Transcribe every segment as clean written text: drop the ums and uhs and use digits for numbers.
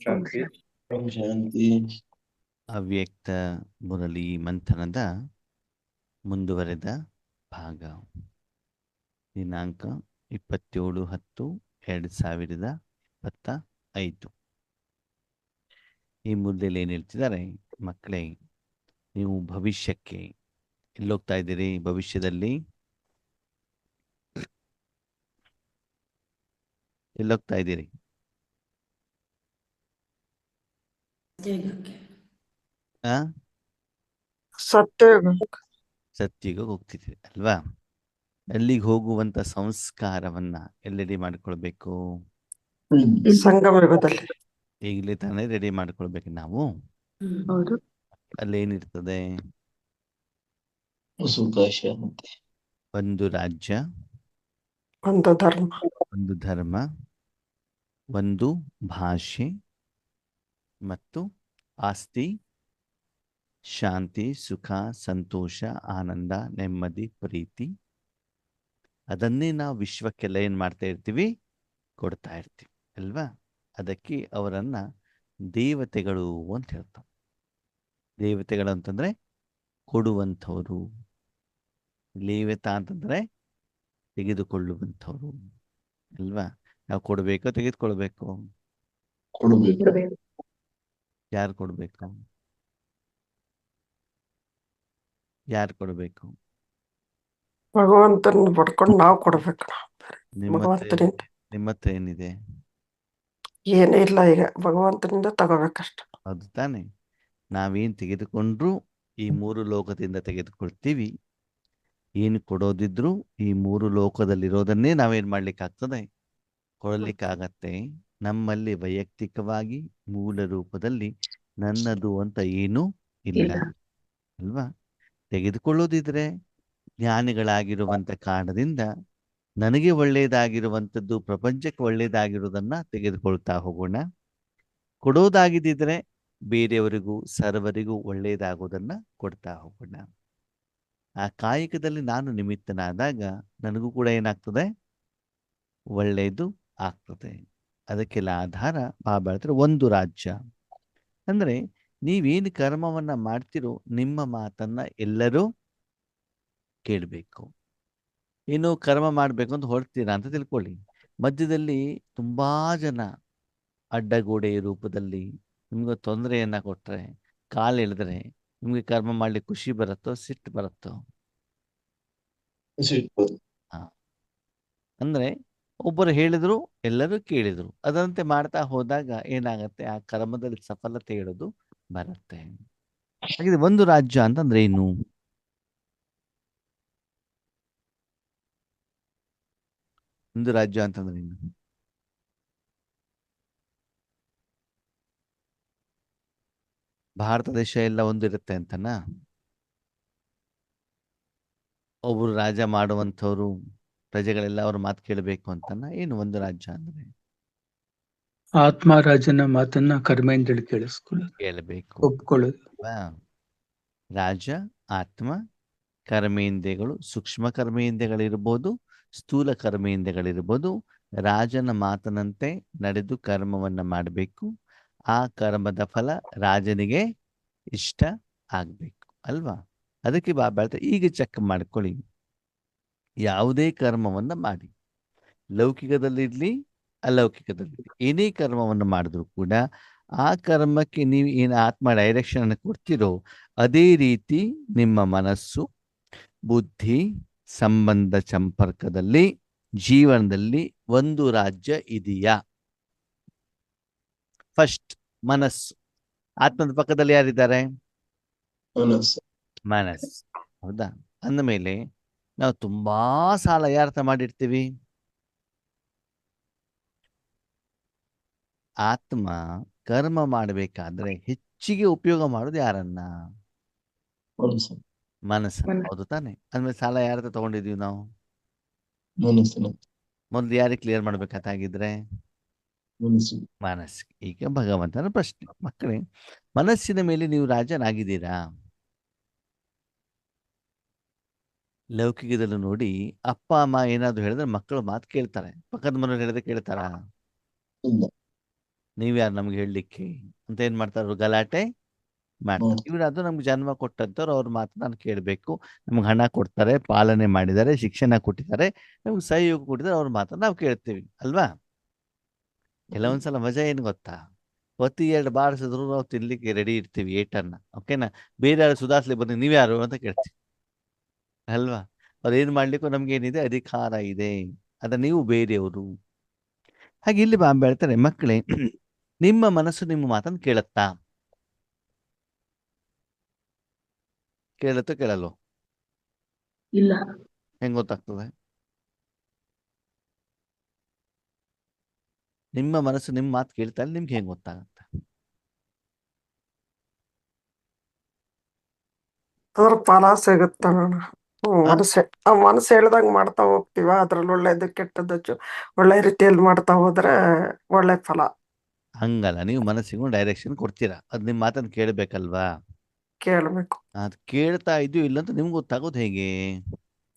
ಶಾಂತಿ. ಓಂ ಶಾಂತಿ. ಅವ್ಯಕ್ತ ಮುರಳಿ ಮಂಥನದ ಮುಂದುವರೆದ ಭಾಗ. ದಿನಾಂಕ 27/10/2025. ಈ ಮುದ್ರೆಯಲ್ಲಿ ಏನು ಹೇಳ್ತಿದ್ದಾರೆ ಮಕ್ಕಳೇ, ನೀವು ಭವಿಷ್ಯಕ್ಕೆ ಎಲ್ಲೋಗ್ತಾ ಇದ್ದೀರಿ? ಭವಿಷ್ಯದಲ್ಲಿ ಎಲ್ಲೋಗ್ತಾ ಇದ್ದೀರಿ? ಸತ್ಯುಗ ಹೋಗ್ತಿದ್ದೀರಿ ಅಲ್ವಾ? ಅಲ್ಲಿಗೆ ಹೋಗುವಂತ ಸಂಸ್ಕಾರವನ್ನ ಎಲ್ಲೆಡೆ ಮಾಡ್ಕೊಳ್ಬೇಕು? ಸಂಗಮ ಯುಗದಲ್ಲಿ ಈಗಲೇ ತಾನೇ ರೆಡಿ ಮಾಡ್ಕೊಳ್ಬೇಕು ನಾವು. ಹೌದು. ಅಲ್ಲೇನಿರ್ತದೆ? ಸುಖ ಶಾಂತಿ. ಒಂದು ರಾಜ್ಯ, ಒಂದು ಧರ್ಮ, ಒಂದು ಧರ್ಮ, ಒಂದು ಭಾಷೆ ಮತ್ತು ಆಸ್ತಿ, ಶಾಂತಿ, ಸುಖ, ಸಂತೋಷ, ಆನಂದ, ನೆಮ್ಮದಿ, ಪ್ರೀತಿ. ಅದನ್ನೇ ನಾವು ವಿಶ್ವಕ್ಕೆಲ್ಲ ಏನ್ ಮಾಡ್ತಾ ಇರ್ತೀವಿ? ಕೊಡ್ತಾ ಇರ್ತೀವಿ ಅಲ್ವಾ? ಅದಕ್ಕೆ ಅವರನ್ನ ದೇವತೆಗಳು ಅಂತ ಹೇಳ್ತಾರೆ. ದೇವತೆಗಳು ಅಂತಂದ್ರೆ ಕೊಡುವಂಥವ್ರು, ಲೇವತ ಅಂತಂದ್ರೆ ತೆಗೆದುಕೊಳ್ಳುವಂಥವ್ರು ಅಲ್ವಾ? ನಾವು ಕೊಡ್ಬೇಕೋ ತೆಗೆದುಕೊಳ್ಬೇಕು? ಕೊಡಬೇಕು. ಯಾರು ಕೊಡ್ಬೇಕು? ಯಾರು ಕೊಡ್ಬೇಕು? ಭಗವಂತನ ಪಡ್ಕೊಂಡು ನಾವು ಕೊಡ್ಬೇಕು. ನಿಮ್ಮ ಹತ್ರ ಭಗವಂತನಿಂದ ನಿಮ್ಮ ಹತ್ರ ಏನಿದೆ? ಏನೇ ಇಲ್ಲ, ಈಗ ಭಗವಂತನಿಂದ ತಗೋಬೇಕಷ್ಟ. ಅದು ತಾನೆ. ನಾವೇನ್ ತೆಗೆದುಕೊಂಡ್ರು ಈ ಮೂರು ಲೋಕದಿಂದ ತೆಗೆದುಕೊಳ್ತೀವಿ. ಏನು ಕೊಡೋದಿದ್ರು ಈ ಮೂರು ಲೋಕದಲ್ಲಿರೋದನ್ನೇ ನಾವೇನ್ ಮಾಡ್ಲಿಕ್ಕಾಗ್ತದೆ? ಕೊಡಲಿಕ್ಕಾಗತ್ತೆ. ನಮ್ಮಲ್ಲಿ ವೈಯಕ್ತಿಕವಾಗಿ ಮೂಲ ರೂಪದಲ್ಲಿ ನನ್ನದು ಅಂತ ಏನೂ ಇಲ್ಲ ಅಲ್ವಾ? ತೆಗೆದುಕೊಳ್ಳೋದಿದ್ರೆ ಜ್ಞಾನಿಗಳಾಗಿರುವಂತ ಕಾರಣದಿಂದ ನನಗೆ ಒಳ್ಳೆಯದಾಗಿರುವಂಥದ್ದು, ಪ್ರಪಂಚಕ್ಕೆ ಒಳ್ಳೆಯದಾಗಿರೋದನ್ನ ತೆಗೆದುಕೊಳ್ತಾ ಹೋಗೋಣ. ಕೊಡೋದಾಗಿದ್ದಿದ್ರೆ ಬೇರೆಯವರಿಗೂ ಸರ್ವರಿಗೂ ಒಳ್ಳೆಯದಾಗೋದನ್ನ ಕೊಡ್ತಾ ಹೋಗೋಣ. ಆ ಕಾಯಕದಲ್ಲಿ ನಾನು ನಿಮಿತ್ತನಾದಾಗ ನನಗೂ ಕೂಡ ಏನಾಗ್ತದೆ? ಒಳ್ಳೆಯದು ಆಗ್ತದೆ. ಅದಕ್ಕೆಲ್ಲ ಆಧಾರ ಮಹಾಭಾರತದ ಒಂದು ರಾಜ್ಯ. ಅಂದ್ರೆ ನೀವೇನು ಕರ್ಮವನ್ನ ಮಾಡ್ತಿರೋ ನಿಮ್ಮ ಮಾತನ್ನ ಎಲ್ಲರೂ ಕೇಳಬೇಕು. ಏನು ಕರ್ಮ ಮಾಡಬೇಕು ಅಂತ ಹೊರಡ್ತೀರಾ ಅಂತ ತಿಳ್ಕೊಳ್ಳಿ. ಮಧ್ಯದಲ್ಲಿ ತುಂಬಾ ಜನ ಅಡ್ಡಗೋಡೆಯ ರೂಪದಲ್ಲಿ ನಿಮ್ಗೆ ತೊಂದರೆಯನ್ನ ಕೊಟ್ರೆ, ಕಾಲು ಎಳೆದ್ರೆ ನಿಮ್ಗೆ ಕರ್ಮ ಮಾಡ್ಲಿಕ್ಕೆ ಖುಷಿ ಬರುತ್ತೋ ಸಿಟ್ಟು ಬರುತ್ತೋ? ಹಾ, ಅಂದ್ರೆ ಒಬ್ಬರು ಹೇಳಿದ್ರು ಎಲ್ಲರೂ ಕೇಳಿದ್ರು, ಅದರಂತೆ ಮಾಡ್ತಾ ಹೋದಾಗ ಏನಾಗತ್ತೆ? ಆ ಕರ್ಮದಲ್ಲಿ ಸಫಲತೆ ಹೇಳೋದು ಬರುತ್ತೆ. ಹಾಗೆ ಒಂದು ರಾಜ್ಯ ಅಂತಂದ್ರೆ ಏನು? ಒಂದು ರಾಜ್ಯ ಅಂತಂದ್ರೆ ಏನು? ಭಾರತ ದೇಶ ಎಲ್ಲ ಒಂದಿರುತ್ತೆ ಅಂತನಾ? ಒಬ್ರು ರಾಜ ಮಾಡುವಂಥವ್ರು ಪ್ರಜೆಗಳೆಲ್ಲ ಅವ್ರ ಮಾತು ಕೇಳಬೇಕು ಅಂತನ? ಏನು ಒಂದು ರಾಜ್ಯ ಅಂದ್ರೆ? ಆತ್ಮ ರಾಜನ ಮಾತನ್ನ ಕರ್ಮೇಂದ್ರ ಕೇಳಬೇಕು, ಒಪ್ಕೊಳ್ಳೋದು. ರಾಜ ಆತ್ಮ, ಕರ್ಮೇಂದ್ರಿಯಗಳು, ಸೂಕ್ಷ್ಮ ಕರ್ಮೇಂದ್ರಿಯಗಳಿರ್ಬೋದು, ಸ್ಥೂಲ ಕರ್ಮೇಂದ್ರಿಯಗಳಿರ್ಬೋದು. ರಾಜನ ಮಾತನಂತೆ ನಡೆದು ಕರ್ಮವನ್ನ ಮಾಡಬೇಕು. ಆ ಕರ್ಮದ ಫಲ ರಾಜನಿಗೆ ಇಷ್ಟ ಆಗ್ಬೇಕು ಅಲ್ವಾ? ಅದಕ್ಕೆ ಬಾಬಾ ಈಗ ಚೆಕ್ ಮಾಡ್ಕೊಳ್ಳಿ. ಯಾವುದೇ ಕರ್ಮವನ್ನ ಮಾಡಿ, ಲೌಕಿಕದಲ್ಲಿರ್ಲಿ ಅಲೌಕಿಕದಲ್ಲಿರ್ಲಿ, ಏನೇ ಕರ್ಮವನ್ನು ಮಾಡಿದ್ರು ಕೂಡ ಆ ಕರ್ಮಕ್ಕೆ ನೀವು ಏನು ಆತ್ಮ ಡೈರೆಕ್ಷನ್ ಅನ್ನು ಕೊಡ್ತಿರೋ ಅದೇ ರೀತಿ ನಿಮ್ಮ ಮನಸ್ಸು, ಬುದ್ಧಿ, ಸಂಬಂಧ ಸಂಪರ್ಕದಲ್ಲಿ ಜೀವನದಲ್ಲಿ ಒಂದು ರಾಜ್ಯ ಇದೆಯಾ? ಫಸ್ಟ್ ಮನಸ್ಸು. ಆತ್ಮದ ಪಕ್ಕದಲ್ಲಿ ಯಾರಿದ್ದಾರೆ? ಮನಸ್ಸು. ಹೌದಾ? ಅಂದಮೇಲೆ ನಾವು ತುಂಬಾ ಸಾಲ ಯಾರತ್ರ ಮಾಡಿರ್ತೀವಿ? ಆತ್ಮ ಕರ್ಮ ಮಾಡಬೇಕಾದ್ರೆ ಹೆಚ್ಚಿಗೆ ಉಪಯೋಗ ಮಾಡೋದು ಯಾರನ್ನ? ಮನಸ್ಸನ್ನ. ಹೌದು ತಾನೆ? ಅಂದ್ಮೇಲೆ ಸಾಲ ಯಾರತ್ರ ತಗೊಂಡಿದೀವಿ ನಾವು? ಮೊದಲು ಯಾರಿಗೆ ಕ್ಲಿಯರ್ ಮಾಡ್ಬೇಕಾಗಿದ್ರೆ? ಮನಸ್ಸಿಗೆ. ಈಗ ಭಗವಂತನ ಪ್ರಶ್ನೆ, ಮಕ್ಕಳೇ, ಮನಸ್ಸಿನ ಮೇಲೆ ನೀವು ರಾಜನಾಗಿದ್ದೀರಾ? ಲೌಕಿಕದಲ್ಲೂ ನೋಡಿ, ಅಪ್ಪ ಅಮ್ಮ ಏನಾದ್ರು ಹೇಳಿದ್ರೆ ಮಕ್ಕಳು ಮಾತು ಕೇಳ್ತಾರೆ. ಪಕ್ಕದ ಮನೆಯವ್ರು ಹೇಳಿದ್ರೆ ಕೇಳ್ತಾರ? ನೀವ್ಯಾರು ನಮ್ಗೆ ಹೇಳಲಿಕ್ಕೆ ಅಂತ ಏನ್ ಮಾಡ್ತಾರೆ, ಗಲಾಟೆ ಮಾಡ್ತಾರೆ. ಇವ್ರು ಅದು ನಮ್ಗೆ ಜನ್ಮ ಕೊಟ್ಟಂತವ್ರು, ಅವ್ರ ಮಾತು ನಾನು ಕೇಳಬೇಕು, ನಮ್ಗೆ ಹಣ ಕೊಡ್ತಾರೆ, ಪಾಲನೆ ಮಾಡಿದ್ದಾರೆ, ಶಿಕ್ಷಣ ಕೊಟ್ಟಿದ್ದಾರೆ, ನಮ್ಗೆ ಸಹಯೋಗ ಕೊಟ್ಟಿದ್ದಾರೆ, ಅವ್ರ ಮಾತನ್ನ ನಾವು ಕೇಳ್ತೀವಿ ಅಲ್ವಾ. ಕೆಲವೊಂದ್ಸಲ ಮಜಾ ಏನು ಗೊತ್ತಾ, ಹೊತ್ತಿ 2 ಬಾರಿಸಿದ್ರು ನಾವು ತಿನ್ಲಿಕ್ಕೆ ರೆಡಿ ಇರ್ತೀವಿ ಏಟನ್ನ, ಓಕೆನಾ. ಬೇರೆ ಯಾರು ಸುಧಾರಿಸ್ಲಿ ಬನ್ನಿ, ನೀವ್ಯಾರು ಅಂತ ಕೇಳ್ತೀವಿ ಅಲ್ವಾ. ಅವ್ರು ಏನ್ ಮಾಡ್ಲಿಕ್ಕೂ ನಮ್ಗೆ ಏನಿದೆ, ಅಧಿಕಾರ ಇದೆ, ಅದ ನೀವು ಬೇರೆಯವರು. ಹಾಗೆ ಇಲ್ಲಿ ಬಾಂಬೆ ಹೇಳ್ತಾರೆ, ಮಕ್ಕಳೇ ನಿಮ್ಮ ಮನಸ್ಸು ನಿಮ್ಮ ಮಾತನ್ನು ಕೇಳತ್ತಾ? ಕೇಳತ್ತೋ ಕೇಳಲ್ವೋ? ಇಲ್ಲ. ಹೆಂಗ್ ಗೊತ್ತಾಗ್ತದೆ? ನಿಮ್ಮ ಮನಸ್ಸು ನಿಮ್ಮ ಮಾತು ಕೇಳ್ತಾ ಇಲ್ಲ, ನಿಮ್ಗೆ ಹೆಂಗ್ ಗೊತ್ತಾಗತ್ತೆ? ಅದ್ರ ಫಲ ಸಿಗುತ್ತಣ್ಣ. ಆ? ಮನಸ್ಸು ಹೇಳ್ದಂಗ್ ಮಾಡ್ತಾ ಹೋಗ್ತೀವ, ಅದ್ರಲ್ಲಿ ಒಳ್ಳೇದು ಕೆಟ್ಟದ್ದು ಒಳ್ಳೆ ರೀತಿಯಲ್ಲಿ ಮಾಡ್ತಾ ಹೋದ್ರೆ ಒಳ್ಳೆ ಫಲ. ಹಂಗಲ್ಲ, ನೀವು ಮನಸ್ಸಿಗೂ ಡೈರೆಕ್ಷನ್ ಕೊಡ್ತೀರಾ, ಅದ್ ನಿಮ್ ಮಾತನ್ನ ಕೇಳ್ಬೇಕಲ್ವಾ. ಕೇಳ್ಬೇಕು. ಅದ್ ಕೇಳ್ತಾ ಇದೆಯೋ ಇಲ್ಲ ಅಂತ ನಿಮ್ಗೆ ಗೊತ್ತಾಗೋದು ಹೇಗೆ?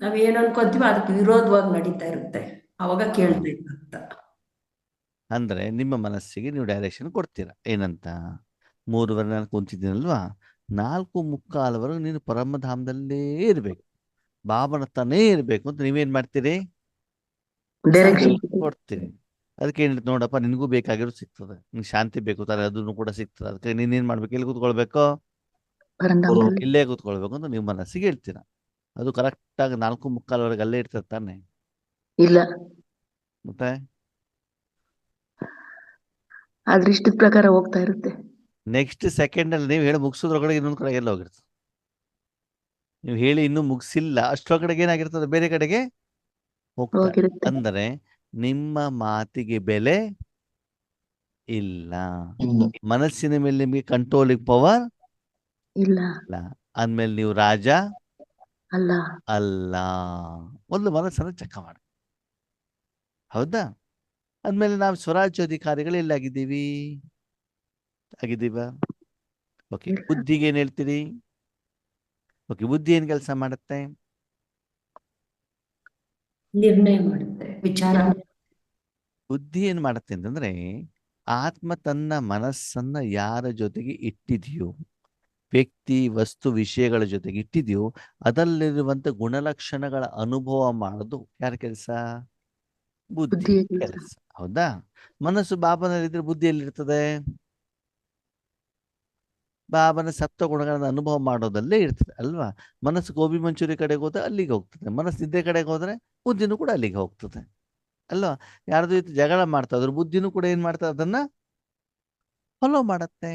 ನಾವ್ ಏನ್ ಅನ್ಕೊಂತೀವಿ ಅದಕ್ಕೆ ವಿರೋಧವಾಗಿ ನಡೀತಾ ಇರುತ್ತೆ, ಅವಾಗ ಕೇಳ್ಬೇಕು ಅಂತ. ಅಂದ್ರೆ ನಿಮ್ಮ ಮನಸ್ಸಿಗೆ ನೀವು ಡೈರೆಕ್ಷನ್ ಕೊಡ್ತೀರಾ ಏನಂತ, 3 ನಾನು ಕುಂತಿದ್ದೀನಲ್ವಾ, 4:45 ನೀನು ಪರಮಧಾಮದಲ್ಲೇ ಇರ್ಬೇಕು, ಬಾಬನ ತಾನೇ ಇರ್ಬೇಕು ಅಂತ ನೀವೇನ್ ಮಾಡ್ತೀರಿ, ಡೈರೆಕ್ಷನ್ ಕೊಡ್ತೀರಿ. ಅದಕ್ಕೆ ಏನ್ ನೋಡಪ್ಪ, ನಿನಗೂ ಬೇಕಾಗಿರೋದು ಸಿಗ್ತದೆ, ನಿನ್ಗೆ ಶಾಂತಿ ಬೇಕು ತಾನೆ, ಅದನ್ನು ಕೂಡ ಸಿಗ್ತದೆ. ಅದಕ್ಕೆ ನೀನೇನ್ ಮಾಡ್ಬೇಕು, ಎಲ್ಲಿ ಕೂತ್ಕೊಳ್ಬೇಕು, ಪರಂಧಾಮದಲ್ಲಿ. ಇಲ್ಲೇ ಕೂತ್ಕೊಳ್ಬೇಕು ಅಂತ ನೀವು ಮನಸ್ಸಿಗೆ ಹೇಳ್ತೀರಾ. ಅದು ಕರೆಕ್ಟಾಗಿ 4:45 ಅಲ್ಲೇ ಇರ್ತದೆ ತಾನೆ? ಇಲ್ಲ, ಮತ್ತೆ ಆದ್ರೆ ಇಷ್ಟದ ಪ್ರಕಾರ ಹೋಗ್ತಾ ಇರುತ್ತೆ. ನೆಕ್ಸ್ಟ್ ಸೆಕೆಂಡ್ ಅಲ್ಲಿ ನೀವು ಹೇಳಿ ಮುಗಿಸೋದ್ರೊಳಗಡೆ ಇನ್ನೊಂದು ಕಡೆ ಎಲ್ಲ ಹೋಗಿರ್ತದೆ. ನೀವು ಹೇಳಿ ಇನ್ನೂ ಮುಗಿಸಿಲ್ಲ ಅಷ್ಟರೊಳಗಡೆಗೆ ಏನಾಗಿರ್ತದೆ, ಬೇರೆ ಕಡೆಗೆ ಹೋಗ್ತಾ. ಹೋಗಿರುತ್ತೆ. ಅಂದರೆ ನಿಮ್ಮ ಮಾತಿಗೆ ಬೆಲೆ ಇಲ್ಲ, ಮನಸ್ಸಿನ ಮೇಲೆ ನಿಮಗೆ ಕಂಟ್ರೋಲಿಂಗ್ ಪವರ್ ಇಲ್ಲ. ಇಲ್ಲ, ಅಂದ್ಮೇಲೆ ನೀವು ರಾಜ ಅಲ್ಲ. ಅಲ್ಲ. ಒಂದು ಮನಸ್ಸನ್ನು ಚೆಕ್ ಮಾಡಿ, ಹೌದಾ. ಅಂದ್ಮೇಲೆ ನಾವು ಸ್ವರಾಜ್ಯಾಧಿಕಾರಿಗಳು ಎಲ್ಲಾಗಿದ್ದೀವಿ, ಆಗಿದ್ದೀವ? ಓಕೆ, ಬುದ್ಧಿಗೆ ಏನ್ ಹೇಳ್ತೀರಿ? ಓಕೆ, ಬುದ್ಧಿ ಏನ್ ಕೆಲಸ ಮಾಡುತ್ತೆ? ನಿರ್ಣಯ ಮಾಡುತ್ತೆ, ವಿಚಾರ. ಬುದ್ಧಿ ಏನ್ ಮಾಡುತ್ತೆ ಅಂತಂದ್ರೆ, ಆತ್ಮ ತನ್ನ ಮನಸ್ಸನ್ನ ಯಾರ ಜೊತೆಗೆ ಇಟ್ಟಿದೆಯೋ, ವ್ಯಕ್ತಿ ವಸ್ತು ವಿಷಯಗಳ ಜೊತೆಗೆ ಇಟ್ಟಿದೆಯೋ, ಅದರಲ್ಲಿರುವಂತ ಗುಣಲಕ್ಷಣಗಳ ಅನುಭವ ಮಾಡೋದು ಯಾರ ಕೆಲಸ? ಬುದ್ಧಿ ಬುದ್ಧಿಯ ಕೆಲಸ. ಕೆಲಸ, ಹೌದಾ. ಮನಸ್ಸು ಬಾಬನಲ್ಲಿದ್ರೆ ಬುದ್ಧಿ ಎಲ್ಲಿರ್ತದೆ? ಬಾಬನ ಸಪ್ತ ಗುಣಗಳನ್ನ ಅನುಭವ ಮಾಡೋದಲ್ಲೇ ಇರ್ತದೆ ಅಲ್ವಾ. ಮನಸ್ಸು ಗೋಬಿ ಮಂಚೂರಿ ಕಡೆಗೆ ಹೋದ್ರೆ ಅಲ್ಲಿಗೆ ಹೋಗ್ತದೆ, ಮನಸ್ಸು ನಿದ್ದೆ ಕಡೆಗೆ ಹೋದ್ರೆ ಬುದ್ಧಿನೂ ಕೂಡ ಅಲ್ಲಿಗೆ ಹೋಗ್ತದೆ ಅಲ್ವಾ. ಯಾರ್ದು ಜೊತೆ ಜಗಳ ಮಾಡ್ತಾ ಇದ್ರು ಬುದ್ಧಿನೂ ಕೂಡ ಏನ್ ಮಾಡ್ತಾ ಅದನ್ನ ಫಾಲೋ ಮಾಡತ್ತೆ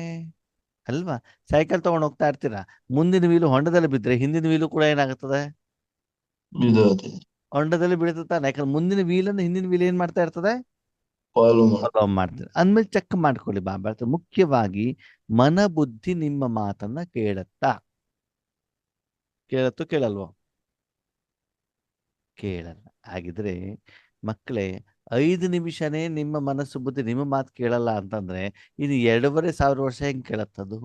ಅಲ್ವಾ. ಸೈಕಲ್ ತಗೊಂಡು ಹೋಗ್ತಾ ಇರ್ತೀರಾ, ಮುಂದಿನ ವೀಲು ಹೊಂಡದಲ್ಲಿ ಬಿದ್ರೆ ಹಿಂದಿನ ವೀಲು ಕೂಡ ಏನಾಗುತ್ತದೆ, ಹೊಂಡದಲ್ಲಿ ಬೀಳ್ತದೆ ತಾನೆ. ಯಾಕಂದ್ರೆ ಮುಂದಿನ ವೀಲನ್ನು ಹಿಂದಿನ ವೀಲ್ ಏನ್ ಮಾಡ್ತಾ ಇರ್ತದೆ, ಫಾಲೋ ಮಾಡ್ತಾರೆ. ಅಂದ್ಮೇಲೆ ಚೆಕ್ ಮಾಡ್ಕೊಳ್ಳಿ ಬಾಬಾ ಹೇಳ್ತಾರೆ, ಮುಖ್ಯವಾಗಿ ಮನ ಬುದ್ಧಿ ನಿಮ್ಮ ಮಾತನ್ನ ಕೇಳತ್ತಾ? ಕೇಳತ್ತೋ ಕೇಳಲ್ವೋ? ಕೇಳಲ್ಲ. ಹಾಗಿದ್ರೆ ಮಕ್ಕಳೇ, 5 ನಿಮಿಷನೇ ನಿಮ್ಮ ಮನಸ್ಸು ಬುದ್ಧಿ ನಿಮ್ಮ ಮಾತು ಕೇಳಲ್ಲ ಅಂತಂದ್ರೆ ಇನ್ನು 2,500 ವರ್ಷ ಹೆಂಗ್ ಕೇಳತ್ತದು?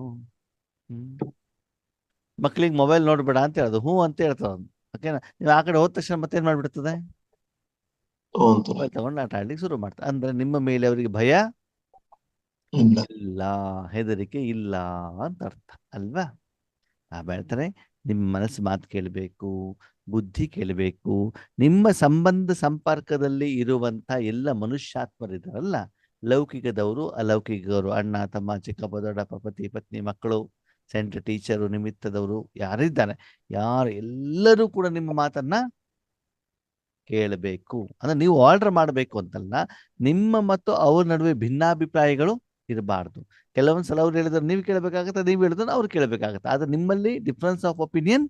ಮಕ್ಳಿಗೆ ಮೊಬೈಲ್ ನೋಡ್ಬೇಡ ಅಂತ ಹೇಳೋದು, ಹ್ಞೂ ಅಂತ ಹೇಳ್ತಾವ. ಓಕೆನಾ. ನೀವು ಆ ಕಡೆ ಹೋದ ತಕ್ಷಣ ಮತ್ತೇನ್ ಮಾಡ್ಬಿಡ್ತದೆ, ಮೊಬೈಲ್ ತಗೊಂಡು ಆಟ ಆಡ್ಲಿಕ್ಕೆ ಶುರು ಮಾಡ್ತಾರೆ. ಅಂದ್ರೆ ನಿಮ್ಮ ಮೇಲೆ ಅವರಿಗೆ ಭಯ ಇಲ್ಲ, ಹೆದರಿಕೆ ಇಲ್ಲ ಅಂತ ಅರ್ಥ ಅಲ್ವಾ. ಹೇಳ್ತಾರೆ, ನಿಮ್ಮ ಮನಸ್ಸು ಮಾತು ಕೇಳಬೇಕು, ಬುದ್ಧಿ ಕೇಳಬೇಕು. ನಿಮ್ಮ ಸಂಬಂಧ ಸಂಪರ್ಕದಲ್ಲಿ ಇರುವಂತ ಎಲ್ಲ ಮನುಷ್ಯಾತ್ಮರಿದ್ದಾರಲ್ಲ, ಲೌಕಿಕದವರು ಅಲೌಕಿಕದವರು, ಅಣ್ಣ ತಮ್ಮ ಚಿಕ್ಕಪ್ಪ ದೊಡ್ಡಪ್ಪ ಪತಿ ಪತ್ನಿ ಮಕ್ಕಳು ಸೆಂಟ್ರ್ ಟೀಚರು ನಿಮಿತ್ತದವರು ಯಾರಿದ್ದಾರೆ, ಯಾರು ಎಲ್ಲರೂ ಕೂಡ ನಿಮ್ಮ ಮಾತನ್ನ ಕೇಳಬೇಕು. ಅಂದ್ರೆ ನೀವು ಆರ್ಡರ್ ಮಾಡಬೇಕು ಅಂತಲ್ಲ, ನಿಮ್ಮ ಮತ್ತು ಅವ್ರ ನಡುವೆ ಭಿನ್ನಾಭಿಪ್ರಾಯಗಳು ಇರಬಾರ್ದು. ಕೆಲವೊಂದ್ಸಲ ಅವ್ರು ಹೇಳಿದ್ರೆ ನೀವು ಕೇಳಬೇಕಾಗತ್ತೆ, ನೀವು ಹೇಳಿದ್ರೆ ಅವ್ರು ಕೇಳಬೇಕಾಗತ್ತೆ, ಆದ್ರೆ ನಿಮ್ಮಲ್ಲಿ ಡಿಫ್ರೆನ್ಸ್ ಆಫ್ ಒಪಿನಿಯನ್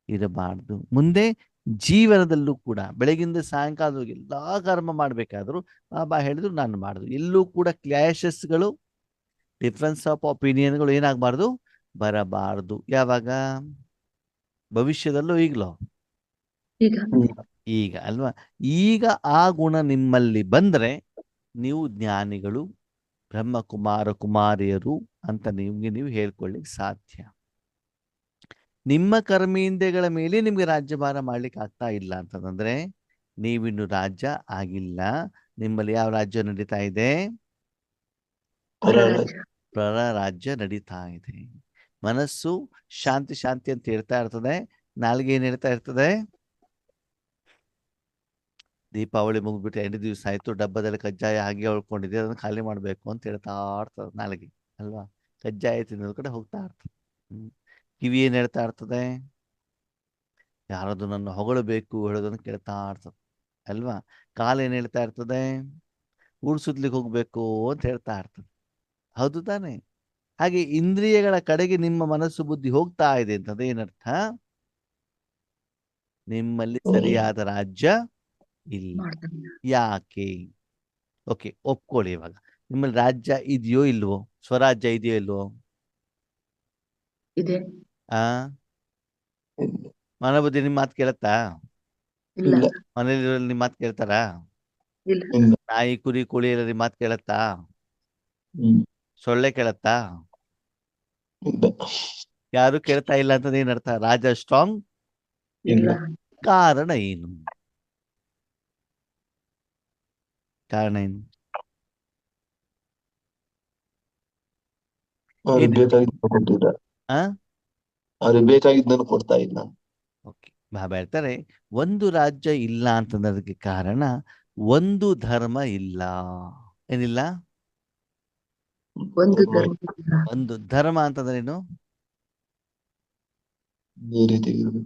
ಇರಬಾರ್ದು. ಮುಂದೆ ಜೀವನದಲ್ಲೂ ಕೂಡ ಬೆಳಗಿಂದ ಸಾಯಂಕಾಲ ಎಲ್ಲಾ ಕರ್ಮ ಮಾಡ್ಬೇಕಾದ್ರು ಬಾಬಾ ಹೇಳಿದ್ರು ನಾನು ಮಾಡಿದ್ರು, ಎಲ್ಲೂ ಕೂಡ ಕ್ಲಾಶಸ್ಗಳು, ಡಿಫ್ರೆನ್ಸ್ ಆಫ್ ಒಪಿನಿಯನ್ಗಳು ಏನಾಗಬಾರ್ದು, ಬರಬಾರ್ದು. ಯಾವಾಗ? ಭವಿಷ್ಯದಲ್ಲೂ ಈಗಲೋ? ಈಗ ಅಲ್ವಾ. ಈಗ ಆ ಗುಣ ನಿಮ್ಮಲ್ಲಿ ಬಂದ್ರೆ ನೀವು ಜ್ಞಾನಿಗಳು, ಬ್ರಹ್ಮಕುಮಾರ ಕುಮಾರಿಯರು ಅಂತ ನಿಮ್ಗೆ ನೀವು ಹೇಳ್ಕೊಳ್ಳಿಕ್ಕೆ ಸಾಧ್ಯ. ನಿಮ್ಮ ಕರ್ಮೇಂದ್ರಿಯಗಳ ಮೇಲೆ ನಿಮ್ಗೆ ರಾಜ್ಯಭಾರ ಮಾಡ್ಲಿಕ್ಕೆ ಆಗ್ತಾ ಇಲ್ಲ ಅಂತಂದ್ರೆ ನೀವಿನ್ನು ರಾಜ್ಯ ಆಗಿಲ್ಲ. ನಿಮ್ಮಲ್ಲಿ ಯಾವ ರಾಜ್ಯ ನಡೀತಾ ಇದೆ? ಪರರಾಜ್ಯ. ಪರ ರಾಜ್ಯ ನಡೀತಾ ಇದೆ. ಮನಸ್ಸು ಶಾಂತಿ ಶಾಂತಿ ಅಂತ ಹೇಳ್ತಾ ಇರ್ತದೆ, ನಾಲ್ಗೆ ಏನ್ ಹೇಳ್ತಾ ಇರ್ತದೆ? ದೀಪಾವಳಿ ಮುಗಿದ್ಬಿಟ್ಟು 8 ದಿವಸ ಆಯ್ತು, ಡಬ್ಬದಲ್ಲಿ ಕಜ್ಜಾಯ ಹಾಗೆ ಉಳ್ಕೊಂಡಿದೆ, ಅದನ್ನ ಖಾಲಿ ಮಾಡ್ಬೇಕು ಅಂತ ಹೇಳ್ತಾ ಇರ್ತದೆ ನಾಲ್ಗೆ, ಅಲ್ವಾ? ಕಜ್ಜಾಯ ತಿನ್ನೋದ್ ಕಡೆ ಹೋಗ್ತಾ ಇರ್ತದೆ. ಕಿವಿ ಏನ್ ಹೇಳ್ತಾ ಇರ್ತದೆ? ಯಾರದು ನನ್ನ ಹೊಗಳಬೇಕು ಹೇಳೋದನ್ನ ಕೇಳ್ತಾ ಇರ್ತದೆ, ಅಲ್ವಾ? ಕಾಲು ಏನ್ ಹೇಳ್ತಾ ಇರ್ತದೆ? ಊರ್ ಸುತ್ಲಿಕ್ಕೆ ಹೋಗ್ಬೇಕು ಅಂತ ಹೇಳ್ತಾ ಇರ್ತದೆ, ಹೌದು ತಾನೆ? ಹಾಗೆ ಇಂದ್ರಿಯಗಳ ಕಡೆಗೆ ನಿಮ್ಮ ಮನಸ್ಸು ಬುದ್ಧಿ ಹೋಗ್ತಾ ಇದೆ ಅಂತಂದ್ರೆ ಏನರ್ಥ? ನಿಮ್ಮಲ್ಲಿ ಸರಿಯಾದ ರಾಜ್ಯ ಇಲ್ಲ. ಯಾಕೆ? ಓಕೆ, ಒಪ್ಕೊಳ್ಳಿ. ಇವಾಗ ನಿಮ್ಮಲ್ಲಿ ರಾಜ್ಯ ಇದೆಯೋ ಇಲ್ವೋ? ಸ್ವರಾಜ್ಯ ಇದೆಯೋ ಇಲ್ವೋ? ಇದೆ. ಆ ಮನೋಬುದ್ಧಿ ನಿಮ್ಮ ಮಾತು ಕೇಳತ್ತಾ? ಇಲ್ಲ. ಇಲ್ಲ. ಮನೇಲಿರೋ ನಿಮ್ಮ ಮಾತು ಕೇಳ್ತಾರಾ? ಇಲ್ಲ. ಇಲ್ಲ. ನಾಯಿ ಕುರಿ ಕೋಳಿ ಎಲ್ಲ ನಿಮ್ಮ ಮಾತು ಕೇಳತ್ತಾ? ಹ್ಮ್. ಸೊಳ್ಳೆ ಕೇಳತ್ತಾ? ಇಲ್ಲ. ಯಾರು ಕೇಳ್ತಾ ಇಲ್ಲ ಅಂತಂದ್ರೆ ಏನರ್ಥ? ರಾಜ ಸ್ಟ್ರಾಂಗ್ ಇಲ್ಲ. ಕಾರಣ ಏನು? ಕಾರಣ ಏನು? ಅವ್ರಿಗೆ ಬೇಕಾಗಿದ್ದನ್ನು ಕೊಟ್ಟಿಲ್ಲ. ಆ ಅವ್ರಿಗೆ ಬೇಕಾಗಿದ್ದನ್ನು ಕೊಡ್ತಾ ಇಲ್ಲ. ಓಕೆ, ಬಾಬಾ ಹೇಳ್ತಾರೆ ಒಂದು ರಾಜ್ಯ ಇಲ್ಲ ಅಂತಂದದಕ್ಕೆ ಕಾರಣ ಒಂದು ಧರ್ಮ ಇಲ್ಲ. ಏನಿಲ್ಲ? ಒಂದು ಧರ್ಮ ಧರ್ಮ. ಒಂದು ಧರ್ಮ ಅಂತಂದ್ರೇನು? ಬೇರೆ ತೆಗೆದು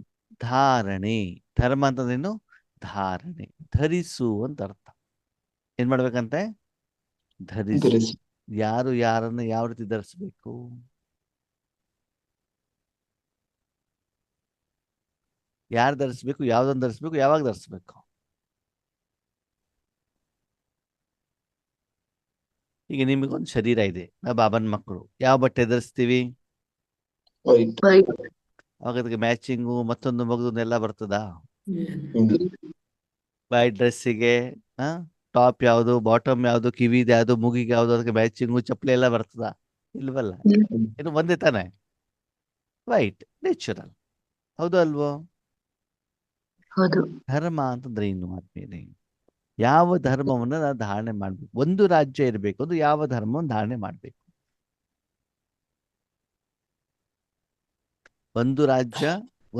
ಧಾರಣೆ. ಧರ್ಮ ಅಂತಂದ್ರೇನು? ಧಾರಣೆ, ಧರಿಸು ಅಂತ ಅರ್ಥ. ಏನ್ ಮಾಡ್ಬೇಕಂತೆ? ಧರಿಸು. ಧರಿಸಿ. ಯಾರು ಯಾರನ್ನ ಯಾವ ರೀತಿ ಧರಿಸ್ಬೇಕು? ಯಾರು ಧರಿಸ್ಬೇಕು? ಯಾವ್ದನ್ನ ಧರಿಸ್ಬೇಕು? ಯಾವಾಗ ಧರಿಸ್ಬೇಕು? ಈಗ ನಿಮಗೊಂದು ಶರೀರ ಇದೆ, ನಾವು ಬಾಬನ ಮಕ್ಕಳು, ಯಾವ ಬಟ್ಟೆ ಧರಿಸ್ತೀವಿ? ವೈಟ್. ಅವಾಗ ಅದಕ್ಕೆ ಮ್ಯಾಚಿಂಗು ಮತ್ತೊಂದು ಮಗದನ್ನೆಲ್ಲ ಬರ್ತದಾ? ಇಲ್ಲ. ವೈಟ್ ಡ್ರೆಸ್ಸಿಗೆ ಟಾಪ್ ಯಾವುದು, ಬಾಟಮ್ ಯಾವುದು, ಕಿವಿದು ಯಾವುದು, ಮುಗಿಗೆ ಯಾವುದು, ಅದಕ್ಕೆ ಮ್ಯಾಚಿಂಗು ಚಪ್ಪಲಿ ಎಲ್ಲ ಬರ್ತದಾ? ಇಲ್ವಲ್ಲ. ಏನು ಒಂದೇ ತಾನೆ? ವೈಟ್ ನ್ಯಾಚುರಲ್, ಹೌದು ಅಲ್ವೋ? ಹೌದು. ಧರ್ಮ ಅಂತಂದ್ರೆ ಇನ್ನು ಆದ್ಮೇಲೆ ಯಾವ ಧರ್ಮವನ್ನ ನಾವು ಧಾರಣೆ ಮಾಡ್ಬೇಕು? ಒಂದು ರಾಜ್ಯ ಇರಬೇಕು ಅಂದ್ರೆ ಯಾವ ಧರ್ಮವನ್ನು ಧಾರಣೆ ಮಾಡ್ಬೇಕು? ಒಂದು ರಾಜ್ಯ,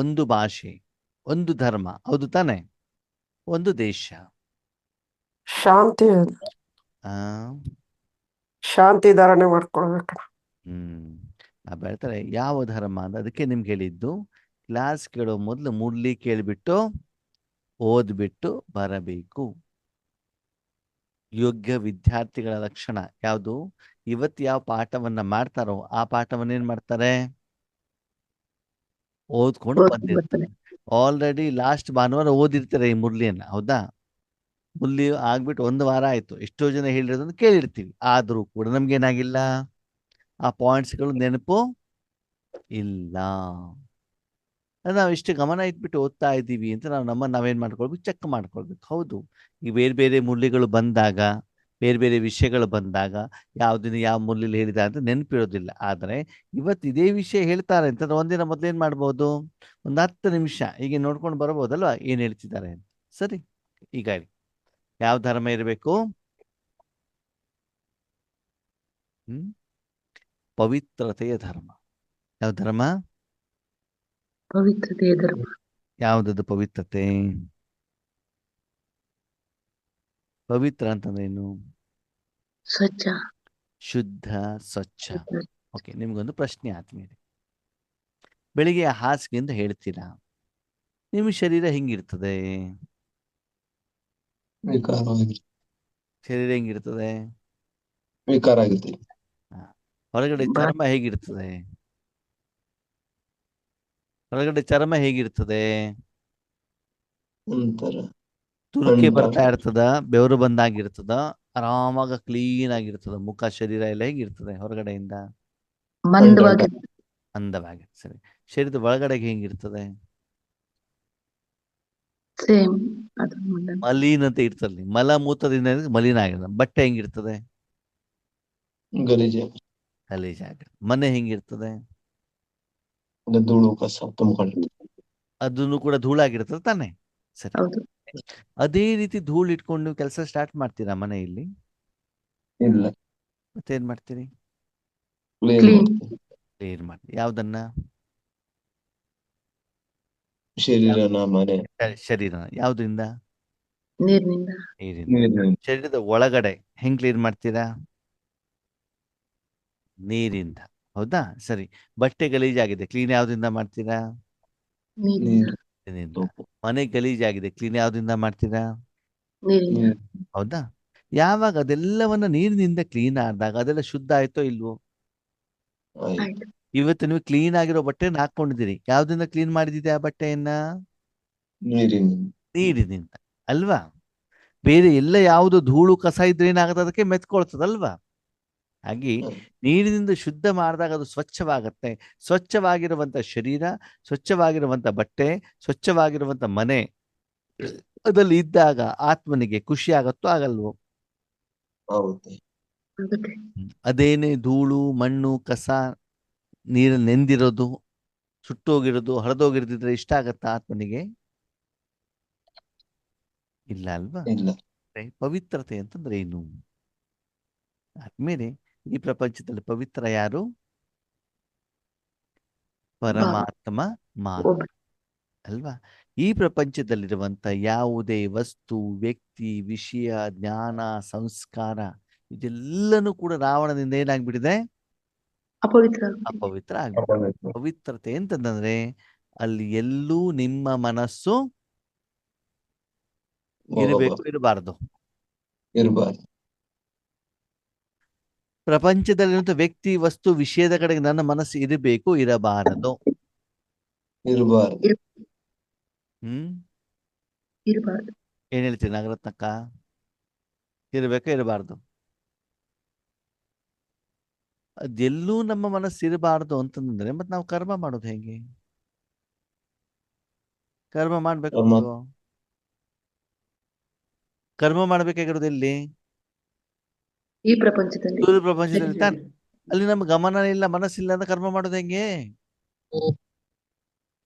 ಒಂದು ಭಾಷೆ, ಒಂದು ಧರ್ಮ, ಹೌದು ತಾನೆ? ಒಂದು ದೇಶ. ಶಾಂತಿ ಆ ಶಾಂತಿ ಧಾರಣೆ ಮಾಡ್ಕೊಳ್ಬೇಕು. ಹೇಳ್ತಾರೆ ಯಾವ ಧರ್ಮ ಅಂತ. ಅದಕ್ಕೆ ನಿಮ್ಗೆ ಹೇಳಿದ್ದು, ಕ್ಲಾಸ್ ಕೇಳೋ ಮೊದಲು ಮುರಳಿ ಕೇಳಿಬಿಟ್ಟು ಓದ್ಬಿಟ್ಟು ಬರಬೇಕು. ಯೋಗ್ಯ ವಿದ್ಯಾರ್ಥಿಗಳ ಲಕ್ಷಣ ಯಾವುದು? ಇವತ್ತು ಯಾವ ಪಾಠವನ್ನ ಮಾಡ್ತಾರೋ ಆ ಪಾಠವನ್ನ ಏನ್ ಮಾಡ್ತಾರೆ? ಓದ್ಕೊಂಡು ಬಂದಿರ್ತಾರೆ. ಆಲ್ರೆಡಿ ಲಾಸ್ಟ್ ಭಾನುವಾರ ಓದಿರ್ತಾರೆ ಈ ಮುರಳಿಯನ್ನ, ಹೌದಾ? ಮುರಳಿ ಆಗ್ಬಿಟ್ಟು 1 ವಾರ ಆಯ್ತು, ಎಷ್ಟೋ ಜನ ಹೇಳಿರೋದನ್ನ ಕೇಳಿರ್ತೀವಿ, ಆದ್ರೂ ಕೂಡ ನಮ್ಗೇನಾಗಿಲ್ಲ, ಆ ಪಾಯಿಂಟ್ಸ್ಗಳು ನೆನಪು ಇಲ್ಲ. ನಾವು ಇಷ್ಟು ಗಮನ ಇಟ್ಬಿಟ್ಟು ಓದ್ತಾ ಇದ್ದೀವಿ ಅಂತ ನಾವೇನ್ ಮಾಡ್ಕೊಳ್ಬೇಕು? ಚೆಕ್ ಮಾಡ್ಕೊಳ್ಬೇಕು. ಹೌದು, ಈ ಬೇರೆ ಬೇರೆ ಮುರಳಿಗಳು ಬಂದಾಗ, ಬೇರೆ ಬೇರೆ ವಿಷಯಗಳು ಬಂದಾಗ ಯಾವ್ದಿನ ಯಾವ ಮುರಳಿಲಿ ಹೇಳಿದ ಅಂತ ನೆನಪಿರೋದಿಲ್ಲ. ಆದರೆ ಇವತ್ತು ಇದೇ ವಿಷಯ ಹೇಳ್ತಾರೆ ಅಂತಂದ್ರೆ ಒಂದಿನ ಮೊದಲು ಏನ್ ಮಾಡ್ಬೋದು? ಒಂದು 10 ನಿಮಿಷ ಹೀಗೆ ನೋಡ್ಕೊಂಡು ಬರ್ಬೋದಲ್ವಾ ಏನ್ ಹೇಳ್ತಿದ್ದಾರೆ ಅಂತ. ಸರಿ, ಈಗ ಯಾವ ಧರ್ಮ ಇರಬೇಕು? ಪವಿತ್ರತೆಯ ಧರ್ಮ. ಯಾವ ಧರ್ಮ? ಪವಿತ್ರತೆಯ ಧರ್ಮ. ಯಾವುದದು ಪವಿತ್ರತೆ? ಪವಿತ್ರ ಅಂತಂದ್ರೇನು? ಸ್ವಚ್ಛ, ಶುದ್ಧ, ಸ್ವಚ್ಛ. ಓಕೆ, ನಿಮ್ಗೊಂದು ಪ್ರಶ್ನೆ ಆದ್ಮೇಲೆ, ಬೆಳಿಗ್ಗೆ ಹಾಸಿಗೆಯಿಂದ ಹೇಳ್ತೀರಾ, ನಿಮ್ಮ ಶರೀರ ಹೆಂಗಿರ್ತದೆ? ಶರೀರ ಹೆಂಗಿರ್ತದೆ? ವಿಕಾರ ಆಗಿರ್ತೀವಿ. ಹೊರಗಡೆ ಚರ್ಮ ಹೇಗಿರ್ತದೆ? ಹೊರಗಡೆ ಚರ್ಮ ಹೇಗಿರ್ತದೆ? ಒಂಥರ ತುರುಕೆ ಬರ್ತಾ ಇರ್ತದ, ಬೆವರು ಬಂದಾಗಿರ್ತದ, ಆರಾಮಾಗ ಕ್ಲೀನ್ ಆಗಿರ್ತದ ಮುಖ, ಶರೀರ ಎಲ್ಲ ಹೇಗಿರ್ತದೆ ಹೊರಗಡೆಯಿಂದ? ಅಂದವಾಗಿ. ಸರಿ, ಶರೀರದ ಒಳಗಡೆಗೆ ಹೆಂಗಿರ್ತದೆ? ಮಲೀನತೆ ಇರ್ತದೆ. ಮಲಮೂತ್ರದಿಂದ ಮಲಿನ ಆಗಿರ್ತದೆ. ಬಟ್ಟೆ ಹೆಂಗಿರ್ತದೆ? ಗಲೀಜಾಗಿರ್ತದೆ. ಮನೆ ಹೆಂಗಿರ್ತದೆ? ಧೂಳು ಕಸ ತುಂಬಿಕೊಂಡಿರ್ತದೆ. ಅದನ್ನು ಕೂಡ ಧೂಳಾಗಿರ್ತದೆ ತಾನೆ? ಸರಿ, ಅದೇ ರೀತಿ ಧೂಳು ಇಟ್ಕೊಂಡು ನೀವು ಕೆಲಸ ಸ್ಟಾರ್ಟ್ ಮಾಡ್ತೀರಾ ಮನೆಯಲ್ಲಿ? ಇಲ್ಲ. ಮತ್ತೇನ್ ಮಾಡ್ತೀರಿ? ಕ್ಲೀನ್ ಕ್ಲೀನ್ ಮಾಡ್ತೀನಿ. ಕ್ಲೀನ್ ಮಾಡ್ತೀರಿ. ಯಾವ್ದನ್ನ? ಶರೀರನ, ಮನೆ, ಶರೀರ. ಯಾವ್ದ್ರಿಂದ? ನೀರಿನಿಂದ ನೀರಿಂದ. ನೀರಿನಿಂದ, ಶರೀರದ ಒಳಗಡೆ ಹೆಂಗ್ ಕ್ಲೀನ್ ಮಾಡ್ತೀರಾ? ನೀರಿಂದ. ಹೌದಾ? ಸರಿ. ಬಟ್ಟೆ ಗಲೀಜಾಗಿದೆ, ಕ್ಲೀನ್ ಯಾವ್ದ್ರಿಂದ ಮಾಡ್ತೀರಾ? ನೀರಿನಿಂದ ನೀರು, ನೀರಿನಿಂದ. ಸೋಪು, ಮನೆ ಗಲೀಜಾಗಿದೆ, ಕ್ಲೀನ್ ಯಾವ್ದ್ರಿಂದ ಮಾಡ್ತೀರಾ? ನೀರಿನಿಂದ ನೀರು, ಹೌದಾ? ಯಾವಾಗ ಅದೆಲ್ಲವನ್ನ ನೀರಿನಿಂದ ಕ್ಲೀನ್ ಆದಾಗ ಅದೆಲ್ಲ ಶುದ್ಧ ಆಯ್ತೋ ಇಲ್ವೋ? ಆಯ್ತು. ಆಯ್ತು. ಇವತ್ತು ನೀವು ಕ್ಲೀನ್ ಆಗಿರೋ ಬಟ್ಟೆನ ಹಾಕೊಂಡಿದ್ದೀರಿ, ಯಾವ್ದ್ರಿಂದ ಕ್ಲೀನ್ ಮಾಡಿದಿದೆ ಆ ಬಟ್ಟೆಯನ್ನ? ನೀರಿನಿಂದ, ನೀರಿನಿಂದ. ಅಲ್ವಾ? ಬೇರೆ ಎಲ್ಲ ಯಾವುದು ಧೂಳು ಕಸ ಇದ್ರೆ ಏನಾಗುತ್ತೆ, ಅದಕ್ಕೆ ಮೆತ್ಕೊಳ್ತದಲ್ವಾ? ಹಾಗೆ ಆಯ್ತು. ನೀರಿನಿಂದ ಶುದ್ಧ ಮಾಡಿದಾಗ ಅದು ಸ್ವಚ್ಛವಾಗತ್ತೆ. ಸ್ವಚ್ಛವಾಗಿರುವಂತ ಶರೀರ, ಸ್ವಚ್ಛವಾಗಿರುವಂತ ಬಟ್ಟೆ, ಸ್ವಚ್ಛವಾಗಿರುವಂತ ಮನೆ ಅದಲ್ಲಿ ಇದ್ದಾಗ ಆತ್ಮನಿಗೆ ಖುಷಿ ಆಗತ್ತೋ ಆಗಲ್ವೋ? ಆಗುತ್ತೆ. ಆಗುತ್ತೆ. ಅದೇನೇ ಧೂಳು ಮಣ್ಣು ಕಸ ನೀರಲ್ಲಿ ನೆಂದಿರೋದು, ಸುಟ್ಟೋಗಿರೋದು, ಹರಿದೋಗಿರ್ದಿದ್ರೆ ಇಷ್ಟ ಆಗತ್ತಾ ಆತ್ಮನಿಗೆ? ಇಲ್ಲ ಅಲ್ವಾ? ಇಲ್ಲ. ಪವಿತ್ರತೆ ಅಂತಂದ್ರೆ ಏನು? ಆದ್ಮೇಲೆ ಈ ಪ್ರಪಂಚದಲ್ಲಿ ಪವಿತ್ರ ಯಾರು? ಪರಮಾತ್ಮ ಮಾತ್ರ. ಒಬ್ಬ ಅಲ್ವಾ? ಈ ಪ್ರಪಂಚದಲ್ಲಿರುವಂತ ಯಾವುದೇ ವಸ್ತು, ವ್ಯಕ್ತಿ, ವಿಷಯ, ಜ್ಞಾನ, ಸಂಸ್ಕಾರ ಇದೆಲ್ಲನೂ ಕೂಡ ರಾವಣದಿಂದ ಏನಾಗ್ಬಿಟ್ಟಿದೆ? ಅಪವಿತ್ರ ಆಗುತ್ತೆ. ಅಪವಿತ್ರ ಆಗ್ಬಿಟ್ಟಿದೆ. ಪವಿತ್ರತೆ ಅಂತಂದ್ರೆ ಅಲ್ಲಿ ಎಲ್ಲೂ ನಿಮ್ಮ ಮನಸ್ಸು ಇರಬೇಕು, ಇರಬಾರದು? ಇರಬಾರ್ದು. ಪ್ರಪಂಚದಲ್ಲಿರುವಂತ ವ್ಯಕ್ತಿ, ವಸ್ತು, ವಿಷಯದ ಕಡೆಗೆ ನನ್ನ ಮನಸ್ಸು ಇರಬೇಕು, ಇರಬಾರದು? ಇರಬಾರ್ದು. ಹ್ಮ್ ಇರಬಾರ್ದು. ಏನ್ ಹೇಳ್ತೀನಿ ನಾಗರತ್ನಕ್ಕ? ಇರಬೇಕು, ಇರಬಾರ್ದು? ಅದೆಲ್ಲೂ ನಮ್ಮ ಮನಸ್ಸು ಇರಬಾರ್ದು ಅಂತಂದ್ರೆ ಮತ್ತೆ ನಾವು ಕರ್ಮ ಮಾಡೋದು ಹೇಗೆ? ಕರ್ಮ ಮಾಡ್ಬೇಕು. ಕರ್ಮ ಮಾಡ್ಬೇಕಾಗಿರೋದು ಎಲ್ಲಿ? ಈ ಪ್ರಪಂಚದಲ್ಲಿ ಸ್ಥೂಲ ಪ್ರಪಂಚದಲ್ಲಿ ತಾನೆ. ಅಲ್ಲಿ ನಮ್ಮ ಗಮನ ಇಲ್ಲ, ಮನಸ್ಸಿಲ್ಲ ಅಂತ ಕರ್ಮ ಮಾಡೋದು ಹೆಂಗೆ?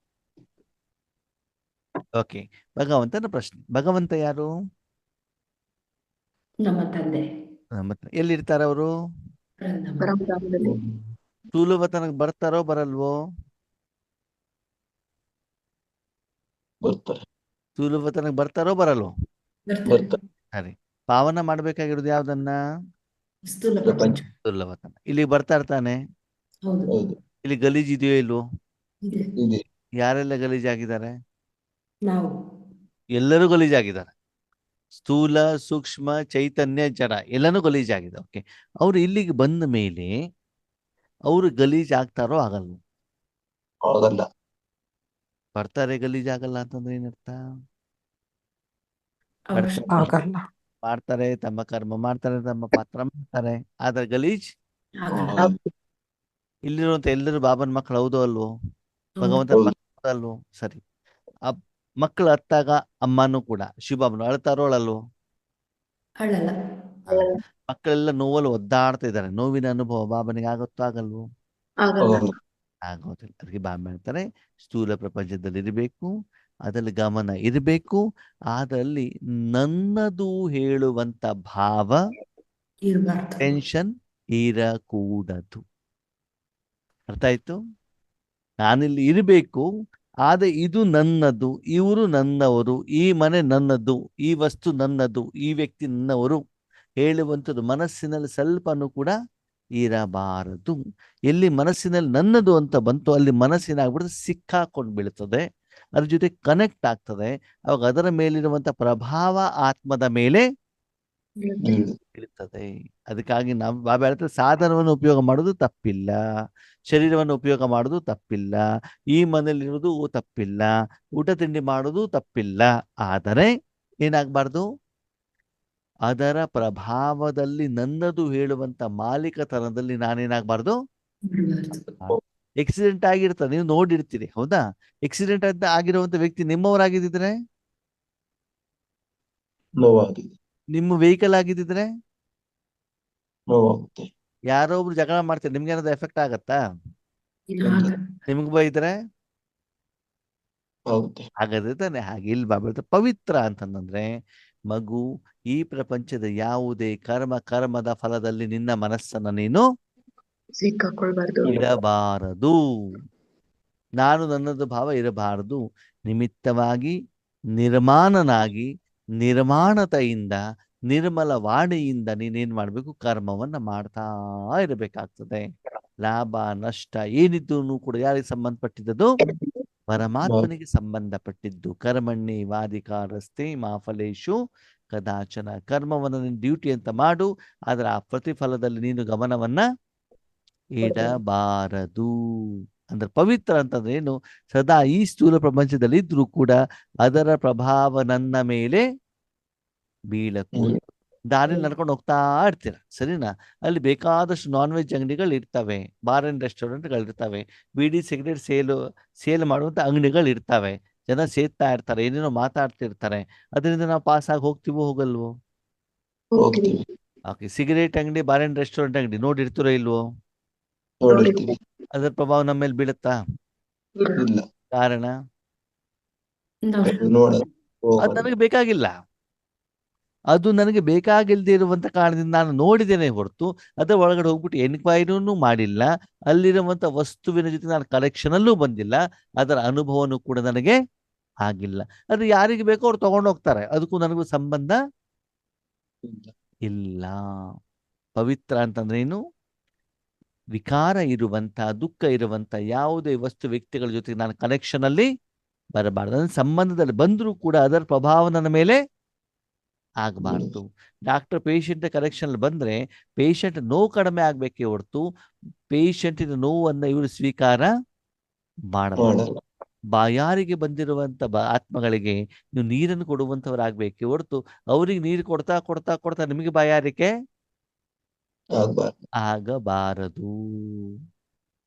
ಓಕೆ, ಭಗವಂತನ ಪ್ರಶ್ನೆ. ಭಗವಂತ ಯಾರು? ನಮ್ಮ ತಂದೆ ಮತ್ತೆ ಎಲ್ಲಿರ್ತಾರೆ ಅವರು? ಪರಂಧಾಮ. ಪರಮಧಾಮದಲ್ಲಿ ಸ್ಥೂಲವತನಕ್ಕೆ ಬರ್ತಾರೋ ಬರಲ್ವೋ? ಬರ್ತಾರೆ. ಸ್ಥೂಲವತನಕ್ಕೆ ಬರ್ತಾರೋ ಬರಲ್ವೋ? ಬರ್ತಾರೆ. ಸರಿ. ಪಾವನ ಮಾಡ್ಬೇಕಾಗಿರೋದು ಯಾವ್ದನ್ನ? ಸ್ಥೂಲ ಪ್ರಪಂಚ. ಸ್ಥೂಲವತನ. ಇಲ್ಲಿ ಬರ್ತಾ ಇರ್ತಾನೆ. ಹೌದು, ಹೌದು. ಇಲ್ಲಿ ಗಲೀಜ್ ಇದೆಯೋ ಇಲ್ವೋ? ಇದೆ. ಇದೆ. ಯಾರೆಲ್ಲ ಗಲೀಜಾಗಿದ್ದಾರೆ? ನಾವು ಎಲ್ಲರೂ ಗಲೀಜಾಗಿದ್ದಾರೆ. ಸ್ಥೂಲ, ಸೂಕ್ಷ್ಮ, ಚೈತನ್ಯ, ಜಡ ಎಲ್ಲನೂ ಗಲೀಜಾಗಿದೆ. ಓಕೆ, ಅವ್ರು ಇಲ್ಲಿಗೆ ಬಂದ ಮೇಲೆ ಅವರು ಗಲೀಜಾಗ್ತಾರೋ ಆಗಲ್ವೋ? ಆಗಲ್ಲ. ಬರ್ತಾರೆ, ಗಲೀಜಾಗಲ್ಲ ಅಂತಂದ್ರೆ ಏನರ್ಥ? ಅವರ ಬರ್ತಾರೆ, ಆಗಲ್ಲ. ಮಾಡ್ತಾರೆ, ತಮ್ಮ ಕರ್ಮ ಮಾಡ್ತಾರೆ, ತಮ್ಮ ಪಾತ್ರ ಮಾಡ್ತಾರೆ, ಆದ್ರೆ ಗಲೀಜ್ ಆಗಲ್ಲ. ಆಗಲ್ಲ. ಇಲ್ಲಿರುವಂತ ಎಲ್ಲರೂ ಬಾಬನ ಮಕ್ಕಳು ಹೌದೋ ಅಲ್ವೋ? ಹೌದು. ಭಗವಂತನ ಹೌದು. ಮಕ್ಕಳು ಅಲ್ವೋ? ಸರಿ. ಆ ಮಕ್ಕಳು ಅತ್ತಾಗ ಅಮ್ಮನೂ ಕೂಡ ಶಿವಬಾಬನು ಅಳ್ತಾರೋ ಅಳಲ್ವೋ? ಅಳಲ್ಲ. ಮಕ್ಕಳೆಲ್ಲ ನೋವಲ್ಲಿ ಒದ್ದಾಡ್ತಾ ಇದ್ದಾರೆ, ನೋವಿನ ಅನುಭವ ಬಾಬನಿಗೆ ಆಗುತ್ತೋ ಆಗಲ್ವೋ? ಆಗಲ್ಲ. ಆಗಲ್ಲ. ಆಗೋದಿಲ್ಲ. ಅದಕ್ಕೆ ಬಾಬಾ ಹೇಳ್ತಾರೆ, ಸ್ಥೂಲ ಪ್ರಪಂಚದಲ್ಲಿ ಇರಬೇಕು, ಅದರಲ್ಲಿ ಗಮನ ಇರಬೇಕು, ಅದರಲ್ಲಿ ನನ್ನದು ಹೇಳುವಂತ ಭಾವ, ಇರಬಾರ್ದು. ಟೆನ್ಷನ್ ಇರಕೂಡದು. ಅರ್ಥ ಆಯ್ತು? ನಾನಿಲ್ಲಿ ಇರಬೇಕು, ಆದ್ರೆ ಇದು ನನ್ನದು, ಇವರು ನನ್ನವರು, ಈ ಮನೆ ನನ್ನದು, ಈ ವಸ್ತು ನನ್ನದು, ಈ ವ್ಯಕ್ತಿ ನನ್ನವರು ಹೇಳುವಂಥದ್ದು ಮನಸ್ಸಿನಲ್ಲಿ ಸ್ವಲ್ಪನೂ ಕೂಡ ಇರಬಾರದು. ಎಲ್ಲಿ ಮನಸ್ಸಿನಲ್ಲಿ ನನ್ನದು ಅಂತ ಬಂತು ಅಲ್ಲಿ ಮನಸ್ಸಿನಾಗ್ಬಿಡುತ್ತೆ, ಸಿಕ್ಕಾಕೊಂಡು ಬೀಳ್ತದೆ, ಅದ್ರ ಜೊತೆ ಕನೆಕ್ಟ್ ಆಗ್ತದೆ. ಅವಾಗ ಅದರ ಮೇಲಿರುವಂತ ಪ್ರಭಾವ ಆತ್ಮದ ಮೇಲೆ ಬೀಳು. ಇರ್ತದೆ. ಅದಕ್ಕಾಗಿ ನಾವು ಬಾಬಾ ಹೇಳ್ತಾರೆ, ಸಾಧನವನ್ನು ಉಪಯೋಗ ಮಾಡೋದು ತಪ್ಪಿಲ್ಲ, ಶರೀರವನ್ನು ಉಪಯೋಗ ಮಾಡೋದು ತಪ್ಪಿಲ್ಲ, ಈ ಮನೆಯಲ್ಲಿರೋದು ತಪ್ಪಿಲ್ಲ, ಊಟ ತಿಂಡಿ ಮಾಡೋದು ತಪ್ಪಿಲ್ಲ, ಆದರೆ ಏನಾಗಬಾರ್ದು? ಅದರ ಪ್ರಭಾವದಲ್ಲಿ ನನ್ನದು ಹೇಳುವಂತ ಮಾಲೀಕತನದಲ್ಲಿ ನಾನೇನಾಗಬಾರ್ದು? ಇರಬಾರ್ದು. ಎಕ್ಸಿಡೆಂಟ್ ಆಗಿರ್ತದೆ, ನೀವು ನೋಡಿರ್ತೀರಿ, ಹೌದಾ? ಎಕ್ಸಿಡೆಂಟ್ ಅಂತ ಆಗಿರುವಂತ ವ್ಯಕ್ತಿ ನಿಮ್ಮವರಾಗಿದ್ದಿದ್ರೆ, ನೋವಾಗಿದೆ. ನಿಮ್ಮ ವೆಹಿಕಲ್ ಆಗಿದ್ದಿದ್ರೆ, ನೋವಾಗುತ್ತೆ. ಯಾರೋ ಒಬ್ರು ಜಗಳ ಮಾಡ್ತಾರೆ, ನಿಮ್ಗೆ ಏನಾದ್ರು ಎಫೆಕ್ಟ್ ಆಗತ್ತಾ? ಇಲ್ಲ, ಇಲ್ಲ. ಆಗಲ್ಲ. ನಿಮ್ಗೆ ಬೈದ್ರೆ ಆಗುತ್ತೆ. ಹಾಗಾದ್ರೆ ತಾನೆ. ಹಾಗೆ ಇಲ್ಲಿ ಬಾಬಾ ಹೇಳ್ತಾರೆ, ಪವಿತ್ರ ಅಂತಂದ್ರೆ ಮಗು, ಈ ಪ್ರಪಂಚದ ಯಾವುದೇ ಕರ್ಮದ ಫಲದಲ್ಲಿ ನಿನ್ನ ಮನಸ್ಸನ್ನ ನೀನು ಸಿಕ್ಕಾಕೊಳ್ಬಾರ್ದು. ಇಡಬಾರದು. ನಾನು ನನ್ನದು ಭಾವ ಇರಬಾರದು. ನಿಮಿತ್ತವಾಗಿ, ನಿರ್ಮಾಣನಾಗಿ, ನಿರ್ಮಾಣತೆಯಿಂದ, ನಿರ್ಮಲ ವಾಣಿಯಿಂದ ನೀನೇನ್ ಮಾಡ್ಬೇಕು? ಕರ್ಮವನ್ನ ಮಾಡ್ತಾ ಇರಬೇಕಾಗ್ತದೆ. ಲಾಭ ನಷ್ಟ ಏನಿದ್ದು ಕೂಡ ಯಾರಿಗೆ ಸಂಬಂಧಪಟ್ಟಿದ್ದದು? ಪರಮಾತ್ಮನಿಗೆ ಸಂಬಂಧಪಟ್ಟಿದ್ದು. ಕರ್ಮಣ್ಣಿ ವಾದಿಕಾರಸ್ತೆ ಮಾ ಫಲೇಶು ಕದಾಚನ. ಕರ್ಮವನ್ನು ನೀನು ಡ್ಯೂಟಿ ಅಂತ ಮಾಡು, ಆದ್ರೆ ಆ ಪ್ರತಿಫಲದಲ್ಲಿ ನೀನು ಗಮನವನ್ನ ಇಡಬಾರದು. ಅಂದ್ರೆ ಪವಿತ್ರ ಅಂತಂದ್ರೆ ಏನು? ಸದಾ ಈ ಸ್ಥೂಲ ಪ್ರಪಂಚದಲ್ಲಿ ಇದ್ರೂ ಕೂಡ ಅದರ ಪ್ರಭಾವ ನನ್ನ ಮೇಲೆ ಬೀಳಕೂಡದು. ದಾರಿಯಲ್ಲಿ ನಡ್ಕೊಂಡು ಹೋಗ್ತಾ ಇರ್ತೀರ, ಸರಿನಾ? ಅಲ್ಲಿ ಬೇಕಾದಷ್ಟು ನಾನ್ ವೆಜ್ ಅಂಗಡಿಗಳು ಇರ್ತವೆ, ಬಾರ್ ಅಂಡ್ ರೆಸ್ಟೋರೆಂಟ್ಗಳು ಇರ್ತವೆ, ಬಿಡಿ ಸಿಗರೇಟ್ ಸೇಲ್ ಮಾಡುವಂತ ಅಂಗಡಿಗಳು ಇರ್ತವೆ. ಜನ ಸೇರ್ತಾ ಇರ್ತಾರೆ, ಏನೇನೋ ಮಾತಾಡ್ತಿರ್ತಾರೆ. ಅದರಿಂದ ನಾವು ಪಾಸ್ ಆಗಿ ಹೋಗ್ತೀವೋ ಹೋಗಲ್ವೋ? ಹೋಗ್ತೀವಿ. ಓಕೆ, ಸಿಗರೇಟ್ ಅಂಗಡಿ, ಬಾರ್ ಅಂಡ್ ರೆಸ್ಟೋರೆಂಟ್ ಅಂಗಡಿ ನೋಡಿರ್ತೀರೋ ಇಲ್ವೋ? ನೋಡಿರ್ತೀವಿ. ಅದರ ಪ್ರಭಾವ ನಮ್ಮ ಮೇಲೆ ಬೀಳುತ್ತಾ? ಇಲ್ಲ, ಕಾರಣ ನೋಡೋದು ಅದು ನನಗೆ ಬೇಕಾಗಿಲ್ಲ. ಅದು ನನಗೆ ಬೇಕಾಗಿಲ್ಲದೆ ಇರುವಂತ ಕಾರಣದಿಂದ ನಾನು ನೋಡಿದ್ದೇನೆ ಹೊರತು ಅದರ ಒಳಗಡೆ ಹೋಗ್ಬಿಟ್ಟು ಎನ್ಕ್ವೈರಿನೂ ಮಾಡಿಲ್ಲ. ಅಲ್ಲಿರುವಂತ ವಸ್ತುವಿನ ಜೊತೆ ನಾನು ಕಲೆಕ್ಷನಲ್ಲೂ ಬಂದಿಲ್ಲ. ಅದರ ಅನುಭವನೂ ಕೂಡ ನನಗೆ ಆಗಿಲ್ಲ. ಅದು ಯಾರಿಗೆ ಬೇಕೋ ಅವ್ರು ತಗೊಂಡು ಹೋಗ್ತಾರೆ, ಅದಕ್ಕೂ ನನಗೂ ಸಂಬಂಧ ಇಲ್ಲ. ಪವಿತ್ರ ಅಂತಂದ್ರೆ ಏನು? ವಿಕಾರ ಇರುವಂತ, ದುಃಖ ಇರುವಂತ ಯಾವುದೇ ವಸ್ತು ವ್ಯಕ್ತಿಗಳ ಜೊತೆಗೆ ನಾನು ಕನೆಕ್ಷನ್ ಅಲ್ಲಿ ಬರಬಾರ್ದು. ನನ್ನ ಸಂಬಂಧದಲ್ಲಿ ಬಂದರೂ ಕೂಡ ಅದರ ಪ್ರಭಾವ ನನ್ನ ಮೇಲೆ ಆಗಬಾರ್ದು. ಡಾಕ್ಟರ್ ಪೇಷಂಟ್ ಕನೆಕ್ಷನ್ ಬಂದ್ರೆ ಪೇಷಂಟ್ ನೋವು ಕಡಿಮೆ ಆಗ್ಬೇಕೇ ಹೊರತು ಪೇಷಂಟಿನ ನೋವನ್ನ ಇವರು ಸ್ವೀಕಾರ ಮಾಡಬಾರ್ದು. ಬಾಯಾರಿಗೆ ಬಂದಿರುವಂತ ಆತ್ಮಗಳಿಗೆ ನೀವು ನೀರನ್ನು ಕೊಡುವಂತವರಾಗಬೇಕೇ ಹೊರತು ಅವ್ರಿಗೆ ನೀರು ಕೊಡ್ತಾ ಕೊಡ್ತಾ ಕೊಡ್ತಾ ನಿಮಗೆ ಬಾಯಾರಿಕೆ ಆಗಬಾರದು.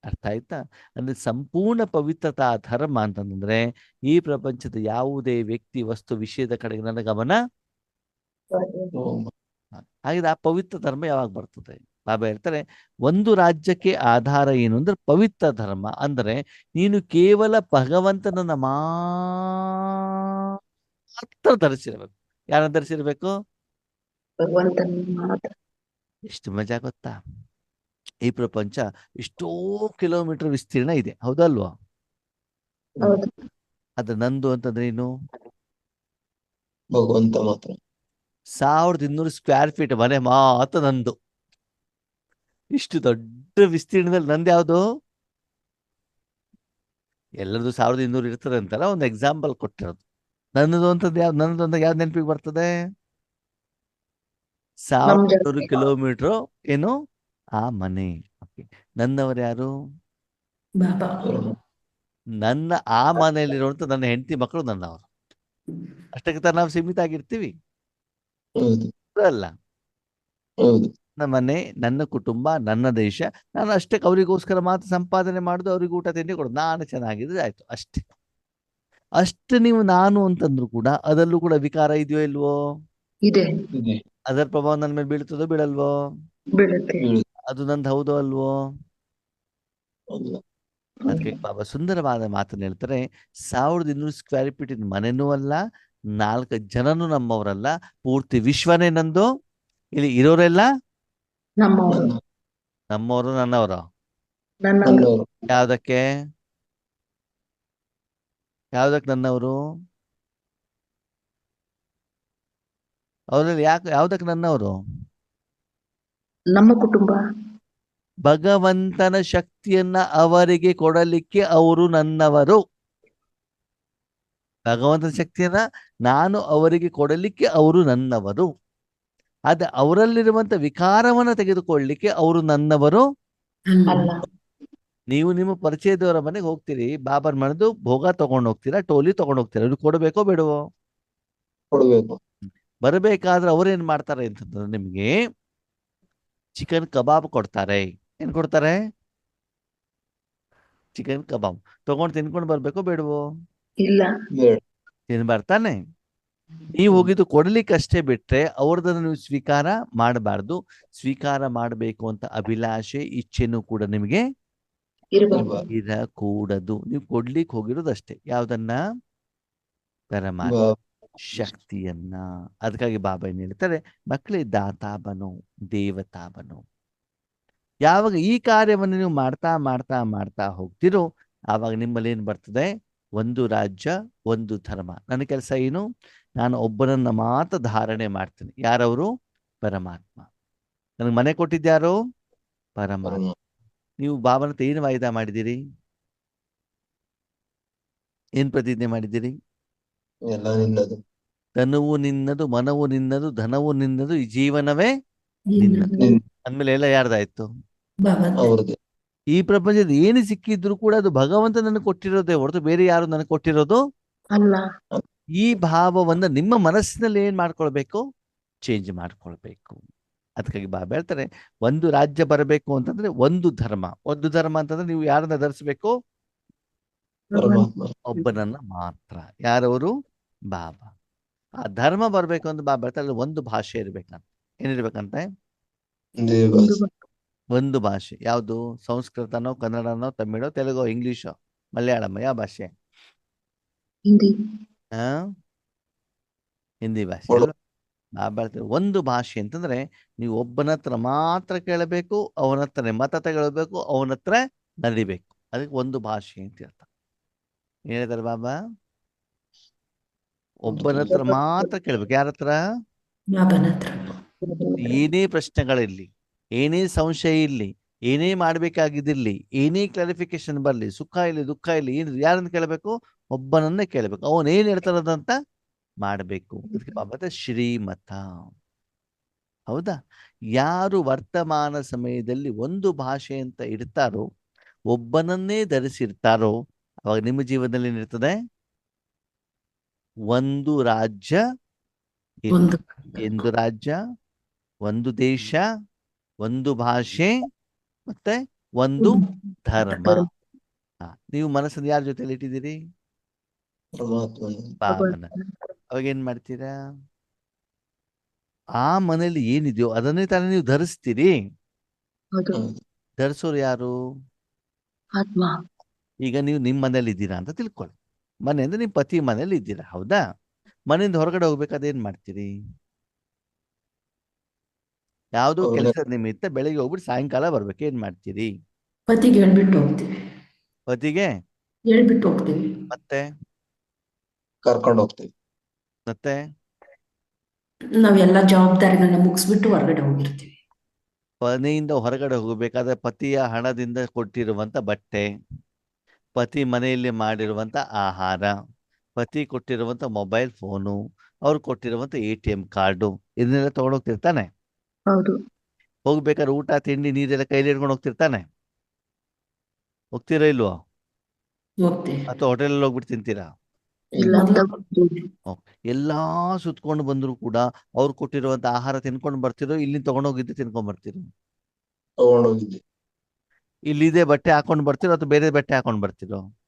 ಅರ್ಥ ಆಯ್ತಾ? ಅಂದ್ರೆ ಸಂಪೂರ್ಣ ಪವಿತ್ರತಾ ಧರ್ಮ ಅಂತಂದ್ರೆ ಈ ಪ್ರಪಂಚದ ಯಾವುದೇ ವ್ಯಕ್ತಿ ವಸ್ತು ವಿಷಯದ ಕಡೆಗೆ ನನ್ನ ಗಮನ. ಹಾಗೆ ಆ ಪವಿತ್ರ ಧರ್ಮ ಯಾವಾಗ ಬರ್ತದೆ? ಬಾಬಾ ಹೇಳ್ತಾರೆ, ಒಂದು ರಾಜ್ಯಕ್ಕೆ ಆಧಾರ ಏನು ಅಂದ್ರೆ ಪವಿತ್ರ ಧರ್ಮ. ಅಂದ್ರೆ ನೀನು ಕೇವಲ ಭಗವಂತನನ್ನ ಮಾತ್ರ ಧರಿಸಿರ್ಬೇಕು. ಯಾರನ್ನ ಧರಿಸಿರ್ಬೇಕು? ಭಗವಂತನ ಮಾತ್ರ. ಎಷ್ಟು ಮಜಾ ಗೊತ್ತಾ? ಈ ಪ್ರಪಂಚ ಎಷ್ಟೋ ಕಿಲೋಮೀಟರ್ ವಿಸ್ತೀರ್ಣ ಇದೆ, ಹೌದಲ್ವಾ? ಹೌದು. ಅದು ನಂದು ಅಂತಂದ್ರೆ ಏನು? ಭಗವಂತ ಮಾತ್ರ. 1200 ಸ್ಕ್ವೇರ್ ಫೀಟ್ ಮನೆ ಮಾತ್ರ ನಂದು. ಇಷ್ಟು ದೊಡ್ಡ ವಿಸ್ತೀರ್ಣದಲ್ಲಿ ನಂದು ಯಾವುದು? ಎಲ್ಲರದು 1200 ಇರ್ತದೆ ಅಂತಲ್ಲ, ಒಂದು ಎಕ್ಸಾಂಪಲ್ ಕೊಟ್ಟಿರೋದು. ನನ್ನದು ಅಂತದ್ದು ಯಾವ್ದು? ನನ್ನದು ಅಂತ ಯಾವ್ದು ನೆನಪಿಗೆ ಬರ್ತದೆ? 1200 ಕಿಲೋಮೀಟರ್ ಏನು ಆ ಮನೆ. ನನ್ನವರು ಯಾರು? ಬಾಬಾ. ನನ್ನ ಆ ಮನೆಯಲ್ಲಿರುವಂತ ನನ್ನ ಹೆಂಡತಿ ಮಕ್ಕಳು ನನ್ನವರು. ಅಷ್ಟಕ್ಕೆ ನಾವು ಸೀಮಿತ ಆಗಿರ್ತೀವಿ ಅಲ್ಲ? ನನ್ನ ಮನೆ, ನನ್ನ ಕುಟುಂಬ, ನನ್ನ ದೇಶ, ನಾನು ಅಷ್ಟಕ್ಕೆ ಅವರಿಗೋಸ್ಕರ ಮಾತ್ರ ಸಂಪಾದನೆ ಮಾಡುದು, ಅವ್ರಿಗೆ ಊಟ ತಿಂಡಿ ಕೊಡೋದು, ನಾನು ಚೆನ್ನಾಗಿದ್ರೆ ಆಯ್ತು ಅಷ್ಟೇ. ಅಷ್ಟು ನೀವು ನಾನು ಅಂತಂದ್ರು ಕೂಡ ಅದರಲ್ಲೂ ಕೂಡ ವಿಕಾರ ಇದೆಯೋ ಇಲ್ವೋ? ಇದೆ. ಅದರ ಪ್ರಭಾವ ನನ್ನ ಮೇಲೆ ಬೀಳ್ತದೋ ಬೀಳಲ್ವೋ? ಬೀಳುತ್ತೆ. ಅದು ನಂದು ಹೌದೋ ಅಲ್ವೋ? ಅದಕ್ಕೆ ಬಾಬಾ ಸುಂದರವಾದ ಮಾತನ್ನು ಹೇಳ್ತಾರೆ, 1200 ಸ್ಕ್ವೇರ್ ಫೀಟ್ ಮನೆನೂ ಅಲ್ಲ, 4 ಜನನೂ ನಮ್ಮವರಲ್ಲ, ಪೂರ್ತಿ ವಿಶ್ವನೇ ನಂದು. ಇಲ್ಲಿ ಇರೋರೆಲ್ಲ ನಮ್ಮವರು, ನನ್ನವರು. ಯಾವ್ದಕ್ಕೆ ನನ್ನವರು? ಅವರಲ್ಲಿ ಯಾವ್ದಕ್ಕೆ ನನ್ನವರು? ನಮ್ಮ ಕುಟುಂಬ. ಭಗವಂತನ ಶಕ್ತಿಯನ್ನ ಅವರಿಗೆ ಕೊಡಲಿಕ್ಕೆ ಅವರು ನನ್ನವರು. ಭಗವಂತನ ಶಕ್ತಿಯನ್ನ ನಾನು ಅವರಿಗೆ ಕೊಡಲಿಕ್ಕೆ ಅವರು ನನ್ನವರು. ಆದ್ರೆ ಅವರಲ್ಲಿರುವಂತ ವಿಕಾರವನ್ನ ತೆಗೆದುಕೊಳ್ಳಲಿಕ್ಕೆ ಅವರು ನನ್ನವರು ಅಲ್ಲ. ನೀವು ನಿಮ್ಮ ಪರಿಚಯದವರ ಮನೆಗೆ ಹೋಗ್ತೀರಿ, ಬಾಬರ್ ಮನೆದು ಭೋಗ ತಗೊಂಡು ಹೋಗ್ತೀರಾ, ಟೋಲಿ ತಗೊಂಡು ಹೋಗ್ತೀರಾ, ಅವ್ರಿಗೆ ಕೊಡಬೇಕೋ ಬೇಡವೋ? ಕೊಡಬೇಕು. ಬರಬೇಕಾದ್ರೆ ಅವ್ರೇನ್ ಮಾಡ್ತಾರೆ ಅಂತಂದ್ರೆ ನಿಮ್ಗೆ ಚಿಕನ್ ಕಬಾಬ್ ಕೊಡ್ತಾರೆ. ಏನ್ ಕೊಡ್ತಾರೆ? ಚಿಕನ್ ಕಬಾಬ್ ತಗೊಂಡು ತಿನ್ಕೊಂಡು ಬರ್ಬೇಕೋ ಬೇಡವೋ? ಇಲ್ಲ, ತಿನ್ಬರ್ತಾನೆ. ನೀವು ಹೋಗಿದ್ದು ಕೊಡ್ಲಿಕ್ಕೆ ಅಷ್ಟೇ ಬಿಟ್ರೆ ಅವ್ರದನ್ನು ನೀವು ಸ್ವೀಕಾರ ಮಾಡಬಾರ್ದು. ಸ್ವೀಕಾರ ಮಾಡಬೇಕು ಅಂತ ಅಭಿಲಾಷೆ, ಇಚ್ಛೆನೂ ಕೂಡ ನಿಮಗೆ ಇರಕೂಡದು. ನೀವು ಕೊಡ್ಲಿಕ್ಕೆ ಹೋಗಿರೋದಷ್ಟೇ. ಯಾವ್ದನ್ನ? ಪರಮಾತ್ಮ. ಶಕ್ತಿಯನ್ನ. ಅದಕ್ಕಾಗಿ ಬಾಬಾ ಏನ್ ಹೇಳ್ತಾರೆ, ಮಕ್ಕಳೇ ದಾತಾ ಬನೋ ದೇವತಾ ಬನೋ. ಯಾವಾಗ ಈ ಕಾರ್ಯವನ್ನು ನೀವು ಮಾಡ್ತಾ ಮಾಡ್ತಾ ಮಾಡ್ತಾ ಹೋಗ್ತಿರೋ, ಆವಾಗ ನಿಮ್ಮಲ್ಲಿ ಏನ್ ಬರ್ತದೆ, ಒಂದು ರಾಜ್ಯ ಒಂದು ಧರ್ಮ. ನನ್ನ ಕೆಲಸ ಏನು, ನಾನು ಒಬ್ಬನನ್ನ ಮಾತ್ರ ಧಾರಣೆ ಮಾಡ್ತೀನಿ. ಯಾರವರು? ಪರಮಾತ್ಮ. ನನಗೆ ಮನೆ ಕೊಟ್ಟಿದ್ಯಾರು? ಪರಮಾತ್ಮ. ನೀವು ಬಾಬನ ಹತ್ರ ಏನು ವಾಯ್ದಾ ಮಾಡಿದ್ದೀರಿ? ಏನ್ ಪ್ರತಿಜ್ಞೆ ಮಾಡಿದ್ದೀರಿ? ಎಲ್ಲ ನಿನ್ನದು. ತನುವು ನಿನ್ನದು, ಮನವು ನಿನ್ನದು, ಧನವು ನಿನ್ನದು, ಈ ಜೀವನವೇ ನಿನ್ನದು. ನಿನ್ ಅಂದ್ಮೇಲೆ ಎಲ್ಲ ಯಾರ್ದಾಯ್ತು? ಭಗವಂತ. ಅವ್ರದ್ದು. ಈ ಪ್ರಪಂಚದ ಏನು ಸಿಕ್ಕಿದ್ರು ಕೂಡ ಅದು ಭಗವಂತ ನನಗೆ ಕೊಟ್ಟಿರೋದೇ ಹೊರತು ಬೇರೆ ಯಾರು ನನಗೆ ಕೊಟ್ಟಿರೋದು ಅಲ್ಲ. ಈ ಭಾವವನ್ನ ನಿಮ್ಮ ಮನಸ್ಸಿನಲ್ಲಿ ಏನ್ ಮಾಡ್ಕೊಳ್ಬೇಕು? ಚೇಂಜ್ ಮಾಡ್ಕೊಳ್ಬೇಕು. ಅದಕ್ಕಾಗಿ ಬಾಬಾ ಹೇಳ್ತಾರೆ, ಒಂದು ರಾಜ್ಯ ಬರಬೇಕು ಅಂತಂದ್ರೆ ಒಂದು ಧರ್ಮ. ಒಂದು ಧರ್ಮ ಅಂತಂದ್ರೆ ನೀವು ಯಾರನ್ನ ಧರಿಸ್ಬೇಕು? ಪರಮಾತ್ಮ. ಒಬ್ಬನನ್ನ ಮಾತ್ರ. ಯಾರವರು? ಬಾಬಾ. ಆ ಧರ್ಮ ಬರ್ಬೇಕು ಅಂತ ಬಾಬಾ ಹೇಳ್ತಾರೆ, ಅಲ್ಲಿ ಒಂದು ಭಾಷೆ ಇರ್ಬೇಕಂತ. ಏನಿರ್ಬೇಕಂತೆ? ದೇವ ಒಂದು ಭಾಷೆ. ಯಾವುದು? ಸಂಸ್ಕೃತನೋ, ಕನ್ನಡನೋ, ತಮಿಳೋ, ತೆಲುಗೋ, ಇಂಗ್ಲಿಷೋ, ಮಲಯಾಳಂ, ಯಾವ ಭಾಷೆ? ಹಿಂದಿ. ಆ ಹಿಂದಿ ಭಾಷೆ ಒಳ್ಳೆ- ಅಲ್ವಾ? ಬಾಬಾ ಹೇಳ್ತಾರೆ, ಒಂದು ಭಾಷೆ ಅಂತಂದ್ರೆ ನೀವು ಒಬ್ಬನ ಹತ್ರ ಮಾತ್ರ ಕೇಳಬೇಕು, ಅವನ ಹತ್ರ ಮತ ತಗೊಳ್ಬೇಕು, ಅವನ ಹತ್ರ ನಡಿಬೇಕು. ಅದಕ್ಕೆ ಒಂದು ಭಾಷೆ ಅಂತ ಹೇಳ್ತಾರೆ. ಏನ್ ಹೇಳ್ತಾರೆ ಬಾಬಾ? ಒಬ್ಬನ ಹತ್ರ ಮಾತ್ರ ಕೇಳ್ಬೇಕು. ಯಾರ ಹತ್ರ? ಬಾಬನ ಹತ್ರ. ಏನೇ ಪ್ರಶ್ನೆಗಳಿರ್ಲಿ, ಏನೇ ಸಂಶಯ ಇರ್ಲಿ, ಏನೇ ಮಾಡ್ಬೇಕಾಗಿದ್ದಿರ್ಲಿ, ಏನೇ ಕ್ಲಾರಿಫಿಕೇಶನ್ ಬರ್ಲಿ, ಸುಖ ಇರ್ಲಿ ದುಃಖ ಇರ್ಲಿ, ಏನು ಯಾರನ್ನ ಕೇಳಬೇಕು? ಒಬ್ಬನನ್ನೇ ಕೇಳಬೇಕು. ಅವನ್ ಏನ್ ಹೇಳ್ತಾರದಂತ ಮಾಡಬೇಕು. ಅದಕ್ಕೆ ಬಾಬಾ ಶ್ರೀಮತ. ಹೌದಾ? ಯಾರು ವರ್ತಮಾನ ಸಮಯದಲ್ಲಿ ಒಂದು ಭಾಷೆ ಅಂತ ಇಡ್ತಾರೋ, ಒಬ್ಬನನ್ನೇ ಧರಿಸಿರ್ತಾರೋ, ಅವಾಗ ನಿಮ್ಮ ಜೀವನದಲ್ಲಿ ಏನಿರ್ತದೆ? ಒಂದು ರಾಜ್ಯ ಒಂದು ಒಂದು ರಾಜ್ಯ, ಒಂದು ದೇಶ, ಒಂದು ಭಾಷೆ, ಮತ್ತೆ ಒಂದು ಧರ್ಮ. ನೀವು ಮನಸ್ಸನ್ನು ಯಾರ ಜೊತೆಲಿ ಇಟ್ಟಿದ್ದೀರಿ? ಪರಮಾತ್ಮನ. ಬಾಬನ. ಅವಾಗ ಏನ್ ಮಾಡ್ತೀರಾ? ಆ ಮನೇಲಿ ಏನಿದೆಯೋ ಅದನ್ನೇ ತಾನೇ ನೀವು ಧರಿಸ್ತೀರಿ. ಹೌದು. ಧರಿಸೋರು ಯಾರು? ಆತ್ಮ. ಈಗ ನೀವು ನಿಮ್ಮ ಮನೇಲಿ ಇದ್ದೀರಾ ಅಂತ ತಿಳ್ಕೊಳ್ಳಿ. ಮನೆ ಅಂದ್ರೆ ನಿಮ್ಮ ಪತಿ ಮನೇಲಿ ಇದ್ದೀರಾ, ಹೌದಾ? ಮನೆಯಿಂದ ಹೊರಗಡೆ ಹೋಗ್ಬೇಕಾದ್ರೆ ಏನ್ ಮಾಡ್ತೀರಿ? ಯಾವುದೋ ಅವ್ರನ್ನ- ಕೆಲಸದ ನಿಮಿತ್ತ ಬೆಳಿಗ್ಗೆ ಹೋಗ್ಬಿಟ್ಟು ಸಾಯಂಕಾಲ ಬರ್ಬೇಕು. ಏನ್ ಮಾಡ್ತೀರಿ? ಪತಿಗೆ ಹೇಳ್ಬಿಟ್ಟು ಹೋಗ್ತೀವಿ. ಪತಿಗೆ ಹೇಳ್ಬಿಟ್ಟು ಹೋಗ್ತೀವಿ. ಮತ್ತೆ ಕರ್ಕೊಂಡು ಹೋಗ್ತೀವಿ. ಮತ್ತೆ ನಾವೆಲ್ಲ ಜವಾಬ್ದಾರಿಗಳನ್ನ ಮುಗಿಸ್ಬಿಟ್ಟು ಹೊರಗಡೆ ಹೋಗಿರ್ತೀವಿ. ಮನೆಯಿಂದ ಹೊರಗಡೆ ಹೋಗಬೇಕಾದ್ರೆ ಪತಿಯ ಹಣದಿಂದ ಕೊಟ್ಟಿರುವಂತ ಬಟ್ಟೆ, ಪತಿ ಮನೆಯಲ್ಲಿ ಮಾಡಿರುವಂತ ಆಹಾರ, ಪತಿ ಕೊಟ್ಟಿರುವಂತ ಮೊಬೈಲ್ ಫೋನು, ಅವ್ರು ಕೊಟ್ಟಿರುವಂತ ATM ಕಾರ್ಡು, ಇದನ್ನೆಲ್ಲ ತಗೊಂಡೋಗ್ತಿರ್ತಾನೆ. ಹೌದು. ಹೋಗ್ಬೇಕಾದ್ರೆ ಊಟ ತಿಂಡಿ ನೀರೆಲ್ಲ ಕೈಲಿ ಹಿಡ್ಕೊಂಡು ಹೋಗ್ತಿರ್ತಾನೆ. ಹೋಗ್ತೀರಾ ಇಲ್ವೋ? ಹೋಗ್ತೀವಿ. ಅಥವಾ ಹೋಟೆಲಲ್ಲಿ ಹೋಗ್ಬಿಟ್ಟು ತಿಂತೀರಾ? ಇಲ್ಲ ಮೊದ್ಲು ತಗೊಂಡು. ಎಲ್ಲಾ ಸುತ್ಕೊಂಡು ಬಂದ್ರು ಕೂಡ ಅವ್ರು ಕೊಟ್ಟಿರುವಂತ ಆಹಾರ ತಿನ್ಕೊಂಡು ಬರ್ತಿರೋ, ಇಲ್ಲಿ ತಗೊಂಡೋಗಿದ್ದು ತಿನ್ಕೊಂಡ್ ಬರ್ತಿರೋ? ತಗೊಂಡೋಗಿದ್ವಿ. ಇಲ್ಲಿದೆ ಬಟ್ಟೆ ಹಾಕೊಂಡು ಬರ್ತಿರೋ ಅಥವಾ ಬೇರೆ ಬಟ್ಟೆ ಹಾಕೊಂಡು ಬರ್ತಿರೋ?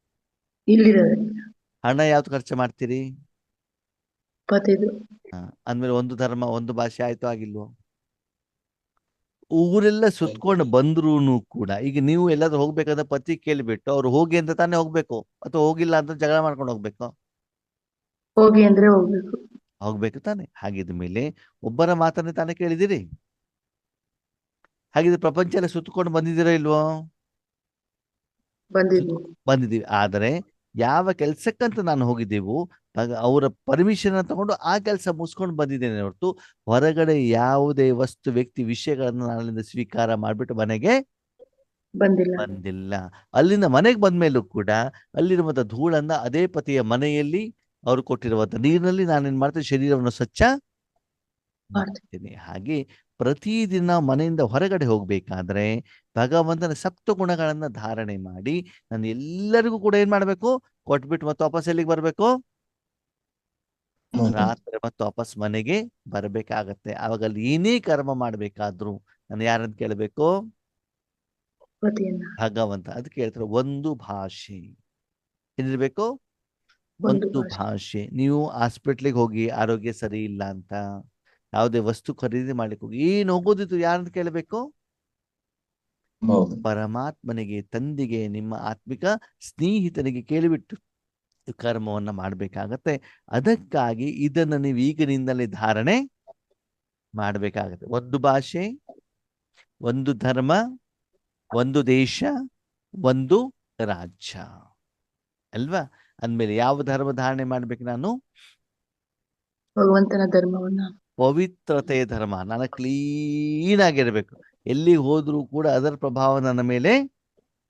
ಇಲ್ಲಿರೋದು ಹಣ ಯಾವ್ದು ಖರ್ಚು ಮಾಡ್ತೀರಿ? ಪತಿದು. ಅಂದ್ಮೇಲೆ ಒಂದು ಧರ್ಮ ಒಂದು ಭಾಷೆ ಆಯ್ತು, ಆಗಿಲ್ವೋ? ಊರೆಲ್ಲ ಸುತ್ಕೊಂಡು ಬಂದ್ರೂನು ಕೂಡ ಈಗ ನೀವು ಎಲ್ಲಾದ್ರೂ ಹೋಗ್ಬೇಕಾದ್ರೆ ಪತಿ ಕೇಳಿಬಿಟ್ಟು ಅವ್ರು ಹೋಗಿ ಅಂತ ತಾನೇ ಹೋಗ್ಬೇಕು, ಅಥವಾ ಹೋಗಿಲ್ಲ ಅಂತ ಜಗಳ ಮಾಡ್ಕೊಂಡು ಹೋಗ್ಬೇಕು? ಹೋಗಿ ಅಂದ್ರೆ ಹೋಗ್ಬೇಕು. ಹೋಗ್ಬೇಕು ತಾನೆ. ಹಾಗಿದ ಮೇಲೆ ಒಬ್ಬರ ಮಾತನ್ನೇ ತಾನೇ ಕೇಳಿದಿರಿ. ಹಾಗಿದ್ರೆ ಪ್ರಪಂಚ ಎಲ್ಲ ಸುತ್ತಕೊಂಡು ಬಂದಿದ್ದೀರಾ ಇಲ್ವೋ? ಬಂದಿದ್ವಿ. ಬಂದಿದ್ದೀವಿ. ಆದರೆ ಯಾವ ಕೆಲ್ಸಕ್ಕಂತ ನಾನು ಹೋಗಿದ್ದೆವು ಅವರ ಪರ್ಮಿಷನ್ ತಗೊಂಡು ಆ ಕೆಲಸ ಮುಗಿಸ್ಕೊಂಡು ಬಂದಿದ್ದೇನೆ ಹೊರತು ಹೊರಗಡೆ ಯಾವುದೇ ವಸ್ತು ವ್ಯಕ್ತಿ ವಿಷಯಗಳನ್ನು ನಾಳಿಂದ ಸ್ವೀಕಾರ ಮಾಡಿಬಿಟ್ಟು ಮನೆಗೆ ಬಂದಿಲ್ಲ. ಅಲ್ಲಿಂದ ಮನೆಗೆ ಬಂದ್ಮೇಲೂ ಕೂಡ ಅಲ್ಲಿರುವಂತ ಧೂಳನ್ನ ಅದೇ ಪತಿಯ ಮನೆಯಲ್ಲಿ ಅವರು ಕೊಟ್ಟಿರುವಂತ ನೀರಿನಲ್ಲಿ ನಾನೇನ್ ಮಾಡ್ತೀನಿ, ಶರೀರವನ್ನು ಸ್ವಚ್ಛ ಮಾಡ್ತೀನಿ. ಹಾಗೆ ಪ್ರತಿದಿನ ಮನೆಯಿಂದ ಹೊರಗಡೆ ಹೋಗ್ಬೇಕಾದ್ರೆ ಭಗವಂತನ ಸಪ್ತ ಗುಣಗಳನ್ನ ಧಾರಣೆ ಮಾಡಿ ನಾನು ಎಲ್ಲರಿಗೂ ಕೂಡ ಏನ್ ಮಾಡ್ಬೇಕು, ಕೊಟ್ಬಿಟ್ಟು ಮತ್ತೆ ವಾಪಸ್ ಎಲ್ಲಿಗೆ ಬರ್ಬೇಕು? ರಾತ್ರಿ ಮತ್ತೆ ವಾಪಸ್ ಮನೆಗೆ ಬರ್ಬೇಕಾಗತ್ತೆ. ಅವಾಗ ಅಲ್ಲಿ ಏನೇ ಕರ್ಮ ಮಾಡ್ಬೇಕಾದ್ರು ನಾನು ಯಾರನ್ನ ಕೇಳಬೇಕು? ಭಗವಂತ. ಅದಕ್ಕೆ ಹೇಳ್ತಾರೆ ಒಂದು ಭಾಷೆ. ಏನಿರ್ಬೇಕು? ಒಂದು ಭಾಷೆ. ನೀವು ಹಾಸ್ಪಿಟ್ಲಿಗೆ ಹೋಗಿ ಆರೋಗ್ಯ ಸರಿ ಇಲ್ಲ ಅಂತ, ಯಾವುದೇ ವಸ್ತು ಖರೀದಿ ಮಾಡ್ಲಿಕ್ಕೆ ಹೋಗಿ ಏನ್ ಹೋಗೋದಿತ್ತು ಯಾರನ್ನ ಕೇಳಬೇಕು? ಪರಮಾತ್ಮನಿಗೆ, ತಂದೆಗೆ, ನಿಮ್ಮ ಆತ್ಮಿಕ ಸ್ನೇಹಿತನಿಗೆ ಕೇಳಿಬಿಟ್ಟು ಕರ್ಮವನ್ನ ಮಾಡಬೇಕಾಗತ್ತೆ. ಅದಕ್ಕಾಗಿ ಇದನ್ನು ನೀವು ಈಗಿನಿಂದಲೇ ಧಾರಣೆ ಮಾಡಬೇಕಾಗತ್ತೆ. ಒಂದು ಭಾಷೆ, ಒಂದು ಧರ್ಮ, ಒಂದು ದೇಶ, ಒಂದು ರಾಜ್ಯ ಅಲ್ವಾ? ಅಂದ್ಮೇಲೆ ಯಾವ ಧರ್ಮ ಧಾರಣೆ ಮಾಡ್ಬೇಕು ನಾನು? ಭಗವಂತನ ಧರ್ಮವನ್ನ. ಪವಿತ್ರತೆಯ ಧರ್ಮ. ನಾನು ಕ್ಲೀನ್ ಆಗಿರ್ಬೇಕು. ಎಲ್ಲಿ ಹೋದ್ರೂ ಕೂಡ ಅದರ ಪ್ರಭಾವ ನನ್ನ ಮೇಲೆ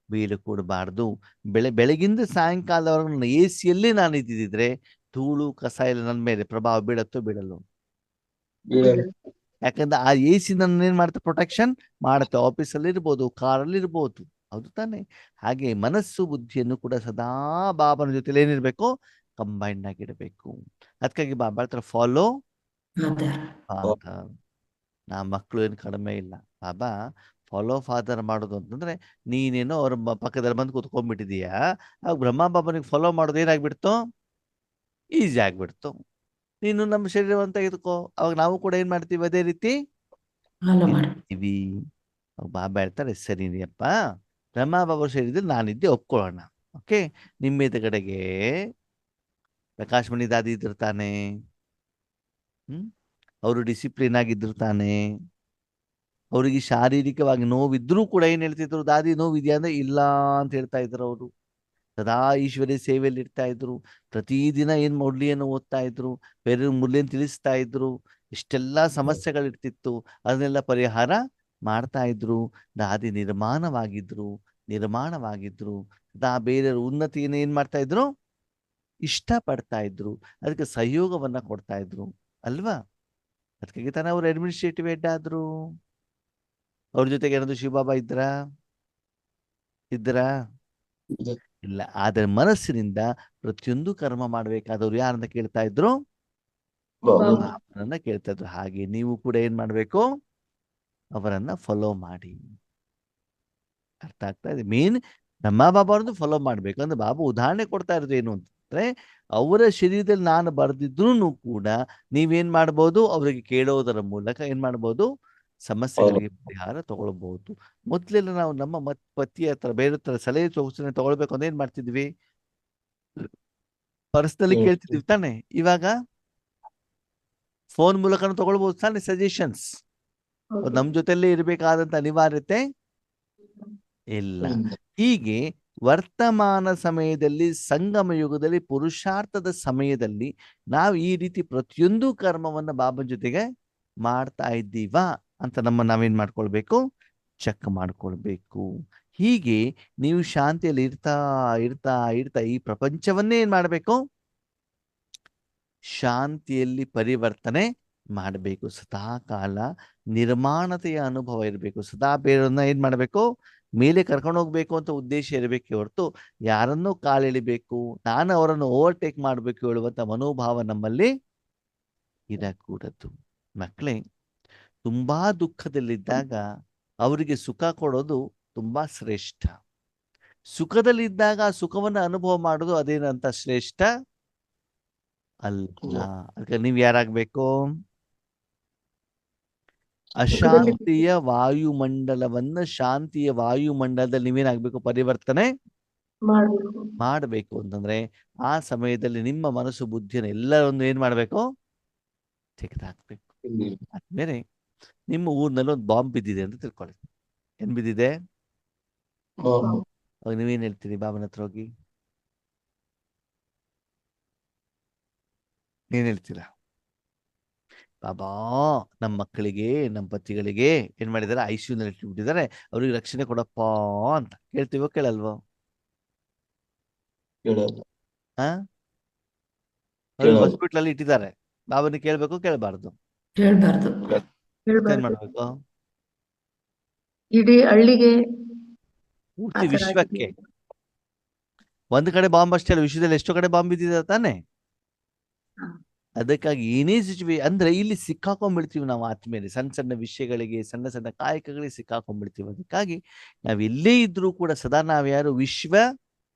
ಬೀಳಕೂಡಬಾರ್ದು. ಬೆಳಗಿಂದ ಸಾಯಂಕಾಲದವರೆಗೂ ನನ್ನ ಎಸಿಯಲ್ಲಿ ನಾನು ಇದ್ದಿದ್ರೆ ಧೂಳು ಕಸ ಎಲ್ಲ ನನ್ನ ಮೇಲೆ ಪ್ರಭಾವ ಬೀಳತ್ತೋ ಬೀಳಲ್ಲ? ಬೀಳಲ್ಲ. ಯಾಕಂದ್ರೆ ಆ ಎಸಿ ನನ್ನ ಏನ್ ಮಾಡುತ್ತೆ? ಪ್ರೊಟೆಕ್ಷನ್ ಮಾಡುತ್ತೆ. ಆಫೀಸಲ್ಲಿ ಇರ್ಬೋದು, ಕಾರಲ್ಲಿ ಇರ್ಬೋದು, ಹೌದು ತಾನೆ? ಹಾಗೆ ಮನಸ್ಸು ಬುದ್ಧಿಯನ್ನು ಕೂಡ ಸದಾ ಬಾಬನ ಜೊತೆಲಿ ಏನಿರ್ಬೇಕು? ಕಂಬೈಂಡ್ ಆಗಿರ್ಬೇಕು. ಅದಕ್ಕಾಗಿ ಬಾಬಾ ಹತ್ರ ಫಾಲೋ ಫಾದರ್. ಫಾದರ್. ನಾ ಮಕ್ಕಳು ಏನು ಕಡಿಮೆ ಇಲ್ಲ. ಬಾಬಾ ಫಾಲೋ ಫಾದರ್ ಮಾಡೋದು ಅಂತಂದ್ರೆ ನೀನೇನೋ ಅವ್ರ ಪಕ್ಕದಲ್ಲಿ ಬಂದು ಕೂತ್ಕೊಂಡ್ಬಿಟ್ಟಿದೀಯಾ, ಆಗ ಬ್ರಹ್ಮ ಬಾಬನಿಗೆ ಫಾಲೋ ಮಾಡೋದು ಏನಾಗ್ಬಿಡ್ತು? ಈಸಿ ಆಗ್ಬಿಡ್ತು. ನೀನು ನಮ್ಮ ಶರೀರವನ್ನು ತೆಗೆದುಕೋ, ಅವಾಗ ನಾವು ಕೂಡ ಏನ್ ಮಾಡ್ತೀವಿ? ಅದೇ ರೀತಿ ಫಾಲೋ ಮಾಡಿ. ಇರ್ತೀವಿ. ಅವಾಗ ಬಾಬಾ ಹೇಳ್ತಾರೆ, ಸರಿನಿಯಪ್ಪ, ಬ್ರಹ್ಮ ಬಾಬಾ ಶರೀರದಲ್ಲಿ ನಾನಿದ್ದೆ, ಒಪ್ಕೊಳ್ಳೋಣ. ಓಕೆ, ನಿಮ್ಮ ಎದುರುಗಡೆಗೆ ಪ್ರಕಾಶ್ ಮಣಿ ದಾದಿ ಇದ್ದಿರ್ತಾನೆ. ಅವರು ಡಿಸಿಪ್ಲಿನ್ ಆಗಿದ್ದಿರ್ತಾನೆ. ಅವರಿಗೆ ಶಾರೀರಿಕವಾಗಿ ನೋವಿದ್ರೂ ಕೂಡ ಏನ್ ಹೇಳ್ತಿದ್ರು? ದಾದಿ ನೋವಿದ್ಯಾ ಅಂದ್ರೆ ಇಲ್ಲ ಅಂತ ಹೇಳ್ತಾ ಇದ್ರು. ಅವರು ಸದಾ ಈಶ್ವರ್ಯ ಸೇವೆಯಲ್ಲಿ ಇರ್ತಾ ಇದ್ರು. ಪ್ರತಿದಿನ ಏನ್ ಮುರಳಿಯನ್ನು ಓದ್ತಾ ಇದ್ರು, ಬೇರೆ ಮುರಳಿಯನ್ನು ತಿಳಿಸ್ತಾ ಇದ್ರು. ಇಷ್ಟೆಲ್ಲ ಸಮಸ್ಯೆಗಳಿರ್ತಿತ್ತು, ಅದನ್ನೆಲ್ಲ ಪರಿಹಾರ ಮಾಡ್ತಾ ಇದ್ರು. ದಾದಿ ನಿರ್ಮಾಣವಾಗಿದ್ರು. ಸದಾ ಬೇರೆಯವ್ರ ಉನ್ನತಿಯನ್ನು ಏನ್ ಮಾಡ್ತಾ ಇದ್ರು? ಇಷ್ಟಪಡ್ತಾ ಇದ್ರು. ಅದಕ್ಕೆ ಸಹಯೋಗವನ್ನ ಕೊಡ್ತಾ ಇದ್ರು ಅಲ್ವಾ? ಅದಕ್ಕಾಗಿ ತಾನೇ ಅವ್ರು ಅಡ್ಮಿನಿಸ್ಟ್ರೇಟಿವ್ ಹೆಡ್ ಆದ್ರು. ಅವ್ರ ಜೊತೆಗೆ ಏನಾದ್ರು ಶಿವಬಾಬಾ ಇದ್ರಾ? ಇದೆ. ಇಲ್ಲ. ಆದ್ರೆ ಮನಸ್ಸಿನಿಂದ ಪ್ರತಿಯೊಂದು ಕರ್ಮ ಮಾಡ್ಬೇಕಾದವ್ರು ಯಾರನ್ನ ಕೇಳ್ತಾ ಇದ್ರು? ಬಾಬಾ. ಬಾಬಾನನ್ನ ಕೇಳ್ತಾ ಇದ್ರು. ಹಾಗೆ ನೀವು ಕೂಡ ಏನ್ ಮಾಡ್ಬೇಕು? ಅವರನ್ನ ಫಾಲೋ ಮಾಡಿ. ಅರ್ಥ ಆಗ್ತಾ ಇದೆ? ಮೇನ್ ನಮ್ಮ ಬಾಬಾ ಅವ್ರದ್ದು ಫಾಲೋ ಮಾಡ್ಬೇಕು ಅಂದ್ರೆ ಬಾಬಾ ಉದಾಹರಣೆ ಕೊಡ್ತಾ ಇರೋದು ಏನು ಅಂತಂದ್ರೆ, ಅವರ ಶರೀರದಲ್ಲಿ ನಾನು ಬರ್ದಿದ್ರು ಕೂಡ ನೀವೇನ್ ಮಾಡ್ಬೋದು? ಅವರಿಗೆ ಕೇಳೋದರ ಮೂಲಕ ಏನ್ ಮಾಡ್ಬೋದು? ಸಮಸ್ಯೆಗಳಿಗೆ ಪರಿಹಾರ ತಗೊಳ್ಬಹುದು. ಮೊದ್ಲೆಲ್ಲ ನಾವು ನಮ್ಮ ಪತಿಯ ಹತ್ರ ಬೇರೆ ಹತ್ರ ಸಲಹೆ ಸೂಚನೆ ತಗೊಳ್ಬೇಕು ಅಂದ್ರೆ ಏನ್ ಮಾಡ್ತಿದ್ವಿ? ಪರ್ಸನಲಿ ಕೇಳ್ತಿದ್ವಿ ತಾನೆ. ಇವಾಗ ಫೋನ್ ಮೂಲಕನೂ ತಗೊಳ್ಬಹುದು ತಾನೆ ಸಜೆಷನ್ಸ್. ಹೌದು. ನಮ್ ಜೊತೆಲ್ಲೇ ಇರ್ಬೇಕಾದಂತ ಅನಿವಾರ್ಯತೆ ಇಲ್ಲ. ಹೀಗೆ ವರ್ತಮಾನ ಸಮಯದಲ್ಲಿ, ಸಂಗಮ ಯುಗದಲ್ಲಿ, ಪುರುಷಾರ್ಥದ ಸಮಯದಲ್ಲಿ ನಾವು ಈ ರೀತಿ ಪ್ರತಿಯೊಂದು ಕರ್ಮವನ್ನ ಬಾಬನ ಜೊತೆಗೆ ಮಾಡ್ತಾ ಇದ್ದೀವಾ ಅಂತ ನಾವೇನ್ ಮಾಡ್ಕೊಳ್ಬೇಕು? ಚೆಕ್ ಮಾಡ್ಕೊಳ್ಬೇಕು. ಹೀಗೆ ನೀವು ಶಾಂತಿಯಲ್ಲಿ ಇರ್ತಾ ಇರ್ತಾ ಇರ್ತಾ ಈ ಪ್ರಪಂಚವನ್ನೇ ಏನ್ ಮಾಡ್ಬೇಕು? ಶಾಂತಿಯಲ್ಲಿ ಪರಿವರ್ತನೆ ಮಾಡಬೇಕು. ಸದಾ ಕಾಲ ನಿರ್ಮಾಣತೆಯ ಅನುಭವ ಇರಬೇಕು. ಸದಾ ಬೇರೆಯವ್ರನ್ನ ಏನ್ ಮಾಡ್ಬೇಕು? ಮೇಲೆ ಕರ್ಕೊಂಡು ಹೋಗ್ಬೇಕು ಅಂತ ಉದ್ದೇಶ ಇರಬೇಕೆ ಹೊರತು ಯಾರನ್ನೂ ಕಾಲೆಳಿಬೇಕು, ನಾನು ಅವರನ್ನು ಓವರ್ಟೇಕ್ ಮಾಡಬೇಕು ಹೇಳುವಂತ ಮನೋಭಾವ ನಮ್ಮಲ್ಲಿ ಇರಕೂಡದು. ಮಕ್ಕಳೇ, ತುಂಬಾ ದುಃಖದಲ್ಲಿದ್ದಾಗ ಅವರಿಗೆ ಸುಖ ಕೊಡೋದು ತುಂಬಾ ಶ್ರೇಷ್ಠ. ಸುಖದಲ್ಲಿದ್ದಾಗ ಸುಖವನ್ನ ಅನುಭವ ಮಾಡೋದು ಅದೇನಂತ ಶ್ರೇಷ್ಠ ಅಲ್ಲ. ಅದಕ್ಕೆ ನೀವ್ ಯಾರಾಗ್ಬೇಕು? ಅಶಾಂತಿಯ ವಾಯುಮಂಡಲವನ್ನ ಶಾಂತಿಯ ವಾಯುಮಂಡಲದಲ್ಲಿ ನೀವೇನಾಗ್ಬೇಕು? ಪರಿವರ್ತನೆ ಮಾಡಬೇಕು ಅಂತಂದ್ರೆ ಆ ಸಮಯದಲ್ಲಿ ನಿಮ್ಮ ಮನಸ್ಸು ಬುದ್ಧಿಯನ್ನು ಎಲ್ಲರೊಂದು ಏನ್ ಮಾಡ್ಬೇಕು? ತೆಗೆದಾಕ್ಬೇಕು. ಆದ್ಮೇಲೆ ನಿಮ್ಮ ಊರಿನಲ್ಲಿ ಒಂದು ಬಾಂಬ್ ಬಿದ್ದಿದೆ ಅಂತ ತಿಳ್ಕೊಳ್ಳಿ. ಏನ್ ಬಿದ್ದಿದೆ? ಅವಾಗ ನೀವೇನ್ ಹೇಳ್ತೀರಿ ಬಾಬನ ಹತ್ರ ಹೋಗಿ? ಏನ್ ಹೇಳ್ತೀರಾ? ಬಾಬಾ, ನಮ್ಮ ಮಕ್ಕಳಿಗೆ, ನಮ್ಮ ಪತಿಗಳಿಗೆ ಏನ್ ಮಾಡಿದಾರೆ? ಐಸಿಯುನಲ್ಲಿ ಇಟ್ಬಿಟ್ಟಿದ್ದಾರೆ, ಅವ್ರಿಗೆ ರಕ್ಷಣೆ ಕೊಡಪ್ಪ ಅಂತ ಕೇಳ್ತೀವೋ ಕೇಳಲ್ವೋ? ಅವ್ರಿಗೆ ಹಾಸ್ಪಿಟ್ಲ್ ಅಲ್ಲಿ ಇಟ್ಟಿದ್ದಾರೆ, ಬಾಬನ ಕೇಳ್ಬೇಕು ಕೇಳಬಾರ್ದು? ಹೇಳ್ಬಾರ್ದು. ಏನ್ ಮಾಡ್ಬೇಕು? ಇಡೀ ಹಳ್ಳಿಗೆ ಪೂರ್ತಿ ವಿಶ್ವಕ್ಕೆ. ಒಂದ್ ಕಡೆ ಬಾಂಬ್ ಅಷ್ಟೇ ಅಲ್ಲ, ವಿಶ್ವದಲ್ಲಿ ಎಷ್ಟೋ ಕಡೆ ಬಾಂಬ್ ಬಿದ್ದಿದೆ ತಾನೆ. ಅದಕ್ಕಾಗಿ ಏನೇ ಸಿಚುವೇಶನ್ ಅಂದ್ರೆ ಇಲ್ಲಿ ಸಿಕ್ಕಾಕೊಂಡ್ಬಿಡ್ತೀವಿ ನಾವು ಆತ್ಮೇಲೆ, ಸಣ್ಣ ಸಣ್ಣ ವಿಷಯಗಳಿಗೆ, ಸಣ್ಣ ಸಣ್ಣ ಕಾಯಕಗಳಿಗೆ ಸಿಕ್ಕಾಕೊಂಡ್ಬಿಡ್ತೀವಿ. ಅದಕ್ಕಾಗಿ ನಾವ್ ಎಲ್ಲೇ ಇದ್ರೂ ಕೂಡ ಸದಾ ನಾವ್ಯಾರು? ವಿಶ್ವ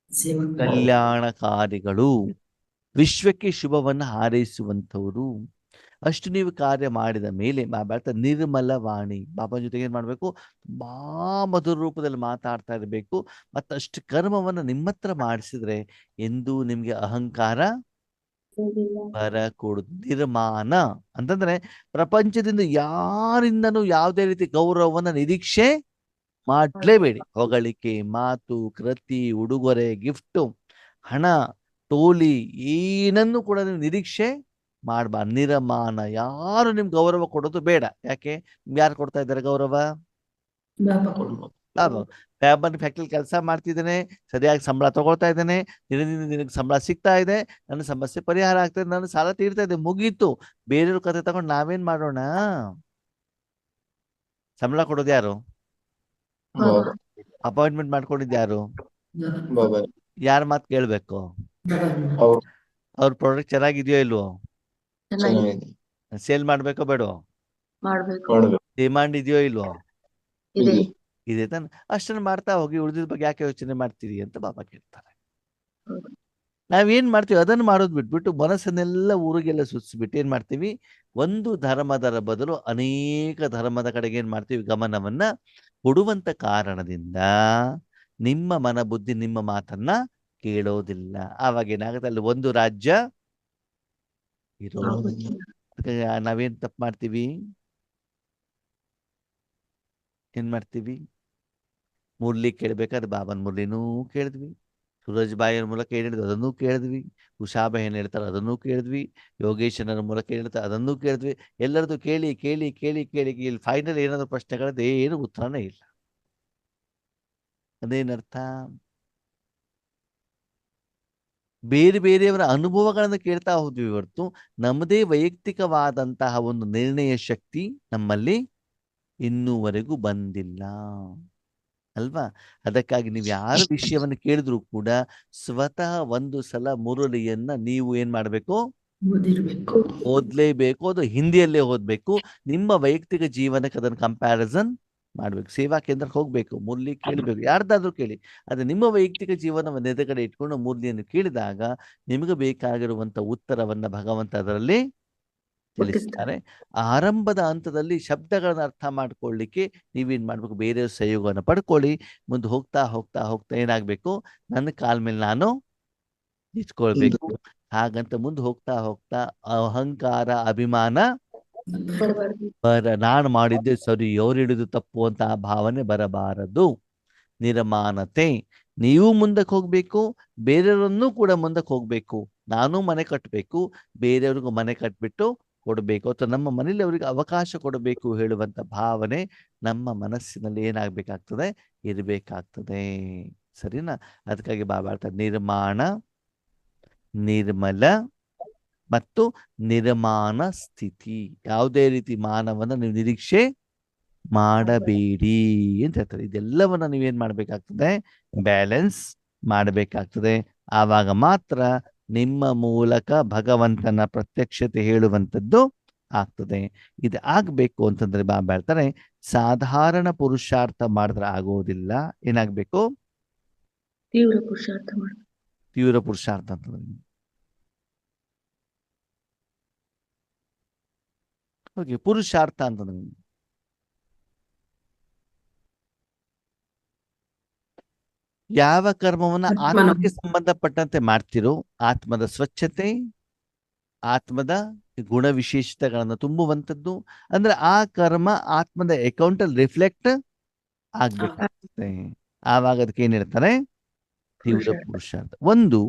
ಕಲ್ಯಾಣಕಾರಿಗಳು, ವಿಶ್ವಕ್ಕೆ ಶುಭವನ್ನ ಹಾರೈಸುವಂತವರು. ಅಷ್ಟು ನೀವು ಕಾರ್ಯ ಮಾಡಿದ ಮೇಲೆ ಬಾಬಾ ನಿರ್ಮಲ ವಾಣಿ, ಬಾಬಾ ಜೊತೆಗೆ ಏನ್ ಮಾಡ್ಬೇಕು, ತುಂಬಾ ಮಧುರ ರೂಪದಲ್ಲಿ ಮಾತಾಡ್ತಾ ಇರಬೇಕು. ಮತ್ತಷ್ಟು ಕರ್ಮವನ್ನ ನಿಮ್ಮ ಹತ್ರ ಮಾಡಿಸಿದ್ರೆ ಎಂದೂ ನಿಮ್ಗೆ ಅಹಂಕಾರ ಬರಕೂಡದು. ನಿರ್ಮಾಣ ಅಂತಂದ್ರೆ ಪ್ರಪಂಚದಿಂದ ಯಾರಿಂದನೂ ಯಾವುದೇ ರೀತಿ ಗೌರವವನ್ನ ನಿರೀಕ್ಷೆ ಮಾಡ್ಲೇಬೇಡಿ. ಹೊಗಳಿಕೆ, ಮಾತು, ಕೃತಿ, ಉಡುಗೊರೆ, ಗಿಫ್ಟು, ಹಣ, ಟೋಲಿ ಏನನ್ನು ಕೂಡ ನೀವು ನಿರೀಕ್ಷೆ ಮಾಡಬಾರ್ದು. ನಿರಮಾನ, ಯಾರು ನಿಮ್ಗೆ ಗೌರವ ಕೊಡೋದು ಬೇಡ. ಯಾಕೆ? ಯಾರು ಕೊಡ್ತಾ ಇದ್ದಾರೆ ಗೌರವ? ಬಾಬಾ ಫ್ಯಾಬನ್ ಫ್ಯಾಕ್ಟ್ರಿ ಕೆಲಸ ಮಾಡ್ತಿದ್ದೇನೆ, ಸರಿಯಾಗಿ ಸಂಬಳ ತಗೊಳ್ತಾ ಇದ್ದೇನೆ, ದಿನದಿಂದ ದಿನಕ್ಕೆ ಸಂಬಳ ಸಿಗ್ತಾ ಇದೆ, ನನ್ನ ಸಮಸ್ಯೆ ಪರಿಹಾರ ಆಗ್ತಾ ಇದೆ, ನನ್ನ ಸಾಲ ತೀರ್ತಾ ಇದೆ, ಮುಗೀತು. ಬೇರೆಯವ್ರ ಕತೆ ತಗೊಂಡು ನಾವೇನ್ ಮಾಡೋಣ? ಸಂಬಳ ಕೊಡೋದು ಯಾರು? ಬಾಬಾ ಅಪಾಯಿಂಟ್ಮೆಂಟ್ ಮಾಡ್ಕೊಂಡಿದ್ದು ಯಾರು? ಬಾಬಾ ಯಾರ ಮಾತು ಕೇಳ್ಬೇಕು? ಅವ್ರು ಅವ್ರ ಪ್ರಾಡಕ್ಟ್ ಚೆನ್ನಾಗಿದೆಯೋ ಇಲ್ವೋ? ಚೆನ್ನಾಗಿದೆ. ಚೆನ್ನಾಗಿದೆ. ಸೇಲ್ ಮಾಡ್ಬೇಕೋ ಬೇಡೋ? ಮಾಡ್ಬೇಕು. ಮಾಡ್ಬೇಕು. ಡಿಮಾಂಡ್ ಇದೆಯೋ ಇಲ್ವೋ? ಇದೆ. ಇದೆ. ಇದೆ ತಾನೆ. ಅಷ್ಟನ್ನು ಮಾಡ್ತಾ ಹೋಗಿ, ಉಳಿದಿದ ಬಗ್ಗೆ ಯಾಕೆ ಯೋಚನೆ ಮಾಡ್ತೀರಿ ಅಂತ ಬಾಬಾ ಕೇಳ್ತಾರೆ. ಹೌದು. ನಾವೇನ್ ಮಾಡ್ತೀವಿ ಅದನ್ನು ಮಾಡೋದು ಬಿಟ್ಬಿಟ್ಟು ಮನಸ್ಸನ್ನೆಲ್ಲ ಊರಿಗೆಲ್ಲ ಸುತ್ತಿಸ್ಬಿಟ್ಟು ಏನ್ ಮಾಡ್ತೀವಿ, ಒಂದು ಧರ್ಮದರ ಬದಲು ಅನೇಕ ಧರ್ಮದ ಕಡೆಗೆ ಏನ್ ಮಾಡ್ತೀವಿ, ಗಮನವನ್ನ ಕೊಡುವಂತ ಕಾರಣದಿಂದ ನಿಮ್ಮ ಮನ ಬುದ್ಧಿ ನಿಮ್ಮ ಮಾತನ್ನ ಕೇಳೋದಿಲ್ಲ. ಆವಾಗ ಏನಾಗುತ್ತೆ, ಅಲ್ಲಿ ಒಂದು ರಾಜ್ಯ ಇರೋದಿಲ್ಲ. ಅದಕ್ಕೆ ನಾವೇನ್ ತಪ್ಪು ಮಾಡ್ತೀವಿ? ಏನ್ ಮಾಡ್ತೀವಿ? ಮುರಳಿ ಕೇಳ್ಬೇಕಾದ್ರೆ ಬಾಬನ್ ಮುರಳಿನೂ ಕೇಳಿದ್ವಿ, ಸೂರಜ್ ಬಾಯಿಯ ಮೂಲಕ ಏನ್ ಹೇಳಿದ್ರು ಅದನ್ನೂ ಕೇಳಿದ್ವಿ, ಉಷಾಬ ಏನ್ ಹೇಳ್ತಾರೆ ಅದನ್ನೂ ಕೇಳಿದ್ವಿ, ಯೋಗೇಶನರ ಮೂಲಕ ಏನ್ ಹೇಳ್ತಾರೆ ಅದನ್ನೂ ಕೇಳಿದ್ವಿ. ಎಲ್ಲರದು ಕೇಳಿ ಕೇಳಿ ಕೇಳಿ ಕೇಳಿ ಇಲ್ಲಿ ಫೈನಲ್ ಏನಾದ್ರು ಪ್ರಶ್ನೆಗಳದ್ದು ಏನು ಉತ್ತರನೇ ಇಲ್ಲ. ಅದೇನರ್ಥ? ಬೇರೆ ಬೇರೆಯವರ ಅನುಭವಗಳನ್ನು ಕೇಳ್ತಾ ಹೋದ್ವಿ ಹೊರತು ನಮ್ಮದೇ ವೈಯಕ್ತಿಕವಾದಂತಹ ಒಂದು ನಿರ್ಣಯ ಶಕ್ತಿ ನಮ್ಮಲ್ಲಿ ಇನ್ನೂವರೆಗೂ ಬಂದಿಲ್ಲ ಅಲ್ವಾ? ಅದಕ್ಕಾಗಿ ನೀವು ಯಾರ ವಿಷಯವನ್ನು ಕೇಳಿದ್ರು ಕೂಡ ಸ್ವತಃ ಒಂದು ಸಲ ಮುರಳಿಯನ್ನ ನೀವು ಏನ್ ಮಾಡ್ಬೇಕು, ಓದಿರ್ಬೇಕು. ಓದ್ಲೇಬೇಕು. ಅದು ಹಿಂದಿಯಲ್ಲೇ ಓದ್ಬೇಕು. ನಿಮ್ಮ ವೈಯಕ್ತಿಕ ಜೀವನಕ್ಕೆ ಅದನ್ನು ಕಂಪ್ಯಾರಿಸನ್ ಮಾಡ್ಬೇಕು. ಸೇವಾ ಕೇಂದ್ರಕ್ಕೆ ಹೋಗ್ಬೇಕು, ಮುರಳಿ ಕೇಳಬೇಕು, ಯಾರ್ದಾದ್ರೂ ಕೇಳಿ. ಅದು ನಿಮ್ಮ ವೈಯಕ್ತಿಕ ಜೀವನವನ್ನು ಎದುರುಗಡೆ ಇಟ್ಕೊಂಡು ಮುರಳಿಯನ್ನು ಕೇಳಿದಾಗ ನಿಮಗೆ ಬೇಕಾಗಿರುವಂತ ಉತ್ತರವನ್ನ ಭಗವಂತ ಅದರಲ್ಲಿ ತಿಳಿಸ್ತಾರೆ. ಆರಂಭದ ಹಂತದಲ್ಲಿ ಶಬ್ದಗಳನ್ನ ಅರ್ಥ ಮಾಡ್ಕೊಳ್ಳಿಕ್ಕೆ ನೀವೇನ್ ಮಾಡ್ಬೇಕು, ಬೇರೆಯವ್ರ ಸಹಯೋಗವನ್ನು ಪಡ್ಕೊಳ್ಳಿ. ಮುಂದೆ ಹೋಗ್ತಾ ಹೋಗ್ತಾ ಹೋಗ್ತಾ ಏನಾಗ್ಬೇಕು, ನನ್ನ ಕಾಲ ಮೇಲೆ ನಾನು ನಿಂತ್ಕೊಳ್ಬೇಕು. ಹಾಗಂತ ಮುಂದೆ ಹೋಗ್ತಾ ಹೋಗ್ತಾ ಅಹಂಕಾರ, ಅಭಿಮಾನ ಬರಬಾರ್ದು. ನಾನು ಮಾಡಿದ್ದೆ ಸರಿ, ಅವ್ರು ಹಿಡಿದು ತಪ್ಪು ಅಂತ ಆ ಭಾವನೆ ಬರಬಾರದು. ನಿರಮಾನತೆ, ನೀವು ಮುಂದಕ್ಕೆ ಹೋಗ್ಬೇಕು, ಬೇರೆಯವರನ್ನು ಕೂಡ ಮುಂದಕ್ಕೆ ಹೋಗ್ಬೇಕು. ನಾನು ಮನೆ ಕಟ್ಟಬೇಕು, ಬೇರೆಯವ್ರಿಗೂ ಮನೆ ಕಟ್ಬಿಟ್ಟು ಕೊಡಬೇಕು, ಅಥವಾ ನಮ್ಮ ಮನೇಲಿ ಅವರಿಗೆ ಅವಕಾಶ ಕೊಡಬೇಕು ಹೇಳುವಂತ ಭಾವನೆ ನಮ್ಮ ಮನಸ್ಸಿನಲ್ಲಿ ಏನಾಗ್ಬೇಕಾಗ್ತದೆ, ಇರಬೇಕಾಗ್ತದೆ. ಸರಿನಾ? ಅದಕ್ಕಾಗಿ ಬಾಬಾ ಹೇಳ್ತಾರೆ, ನಿರ್ಮಾಣ, ನಿರ್ಮಲ ಮತ್ತು ನಿರ್ಮಾಣ ಸ್ಥಿತಿ. ಯಾವುದೇ ರೀತಿ ಮಾನವನ್ನ ನೀವು ನಿರೀಕ್ಷೆ ಮಾಡಬೇಡಿ ಅಂತ ಹೇಳ್ತಾರೆ. ಇದೆಲ್ಲವನ್ನ ನೀವೇನ್ ಮಾಡ್ಬೇಕಾಗ್ತದೆ, ಬ್ಯಾಲೆನ್ಸ್ ಮಾಡಬೇಕಾಗ್ತದೆ. ಆವಾಗ ಮಾತ್ರ ನಿಮ್ಮ ಮೂಲಕ ಭಗವಂತನ ಪ್ರತ್ಯಕ್ಷತೆ ಹೇಳುವಂಥದ್ದು ಆಗ್ತದೆ. ಇದು ಆಗ್ಬೇಕು ಅಂತಂದ್ರೆ ಬಾಬಾ ಹೇಳ್ತಾರೆ, ಸಾಧಾರಣ ಪುರುಷಾರ್ಥ ಮಾಡಿದ್ರೆ ಆಗೋದಿಲ್ಲ. ಏನಾಗ್ಬೇಕು? ತೀವ್ರ ಪುರುಷಾರ್ಥ ಮಾಡ್ಬೇಕು. ತೀವ್ರ ಪುರುಷಾರ್ಥ ಅಂತಂದ್ರೆ ಓಕೆ, ಪುರುಷಾರ್ಥ ಅಂತಂದ್ರೆ ಯಾವ ಕರ್ಮವನ್ನ ಆತ್ಮಕ್ಕೆ ಸಂಬಂಧಪಟ್ಟಂತೆ ಮಾಡ್ತಿರೋ, ಆತ್ಮದ ಸ್ವಚ್ಛತೆ, ಆತ್ಮದ ಗುಣ ವಿಶೇಷತೆಗಳನ್ನು ತುಂಬುವಂಥದ್ದು, ಅಂದ್ರೆ ಆ ಕರ್ಮ ಆತ್ಮದ ಅಕೌಂಟ್ ಅಲ್ಲಿ ರಿಫ್ಲೆಕ್ಟ್ ಆಗ್ಬೇಕಾಗ್ತದೆ. ಆವಾಗ ಅದಕ್ಕೆ ಏನ್ ಹೇಳ್ತಾರೆ, ತೀವ್ರ ಪುರುಷಾರ್ಥ. ಒಂದು,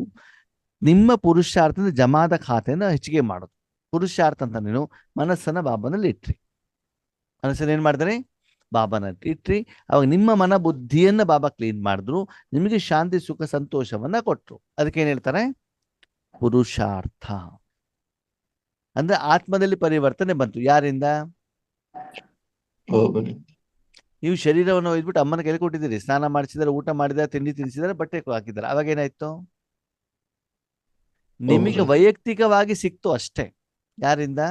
ನಿಮ್ಮ ಪುರುಷಾರ್ಥದ ಜಮಾದ ಖಾತೆನ ಹೆಚ್ಚಿಗೆ ಮಾಡೋದು. ಪುರುಷಾರ್ಥ ಅಂತ ನೀನು ಮನಸ್ಸನ್ನ ಬಾಬನಲ್ಲಿ ಇಟ್ರಿ, ಮನಸ್ಸನ್ನ ಏನ್ ಮಾಡಿದ್ರೆ ಬಾಬಾನಲ್ಲಿ ಇಟ್ರಿ. ಅವಾಗ ನಿಮ್ಮ ಮನ ಬುದ್ಧಿಯನ್ನ ಬಾಬಾ ಕ್ಲೀನ್ ಮಾಡಿದ್ರು, ನಿಮಗೆ ಶಾಂತಿ, ಸುಖ, ಸಂತೋಷವನ್ನ ಕೊಟ್ರು. ಅದಕ್ಕೆ ಏನ್ ಹೇಳ್ತಾರೆ, ಪುರುಷಾರ್ಥ. ಅಂದ್ರೆ ಆತ್ಮದಲ್ಲಿ ಪರಿವರ್ತನೆ ಬಂತು. ಯಾರಿಂದ? ನೀವು ಶರೀರವನ್ನು ಒಯ್ದ್ಬಿಟ್ಟು ಅಮ್ಮನ ಕೈಲಿ ಕೊಟ್ಟಿದ್ದೀರಿ, ಸ್ನಾನ ಮಾಡಿಸಿದಾರೆ, ಊಟ ಮಾಡಿದಾರೆ, ತಿಂಡಿ ತಿನ್ನಿಸಿದಾರೆ, ಬಟ್ಟೆ ಹಾಕಿದ್ದಾರೆ. ಅವಾಗ ಏನಾಯ್ತು? ನಿಮಗೆ ವೈಯಕ್ತಿಕವಾಗಿ ಸಿಕ್ತು ಅಷ್ಟೇ. ಯಾರಿಂದ?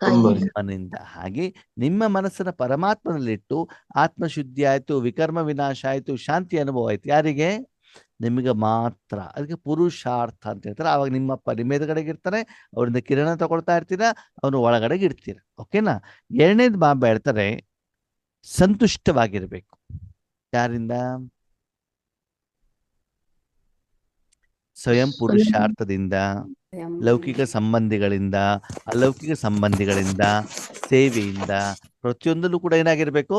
ಅಮ್ಮನಿಂದ. ಹಾಗೆ ನಿಮ್ಮ ಮನಸ್ಸನ್ನ ಪರಮಾತ್ಮನಲ್ಲಿಟ್ಟು ಆತ್ಮಶುದ್ಧಿ ಆಯ್ತು, ವಿಕರ್ಮ ವಿನಾಶ ಆಯ್ತು, ಶಾಂತಿ ಅನುಭವ ಆಯ್ತು. ಯಾರಿಗೆ? ನಿಮಗೆ ಮಾತ್ರ. ಅದಕ್ಕೆ ಪುರುಷಾರ್ಥ ಅಂತ ಹೇಳ್ತಾರೆ. ಆವಾಗ ನಿಮ್ಮಪ್ಪ ನಿಮ್ಮ ಎದುರುಗಡೆಗೆ ಇರ್ತಾರೆ, ಅವರಿಂದ ಕಿರಣ ತಗೊಳ್ತಾ ಇರ್ತೀರಾ, ಅವನು ಒಳಗಡೆಗೆ ಇರ್ತೀರ. ಓಕೆನಾ? ಎರಡನೇದು ಬಾಬಾ ಹೇಳ್ತಾರೆ ಸಂತುಷ್ಟವಾಗಿರ್ಬೇಕು. ಯಾರಿಂದ? ಸ್ವಯಂ ಪುರುಷಾರ್ಥದಿಂದ, ಲೌಕಿಕ ಸಂಬಂಧಿಗಳಿಂದ, ಅಲೌಕಿಕ ಸಂಬಂಧಿಗಳಿಂದ, ಸೇವೆಯಿಂದ, ಪ್ರತಿಯೊಂದಲ್ಲೂ ಕೂಡ ಏನಾಗಿರ್ಬೇಕು?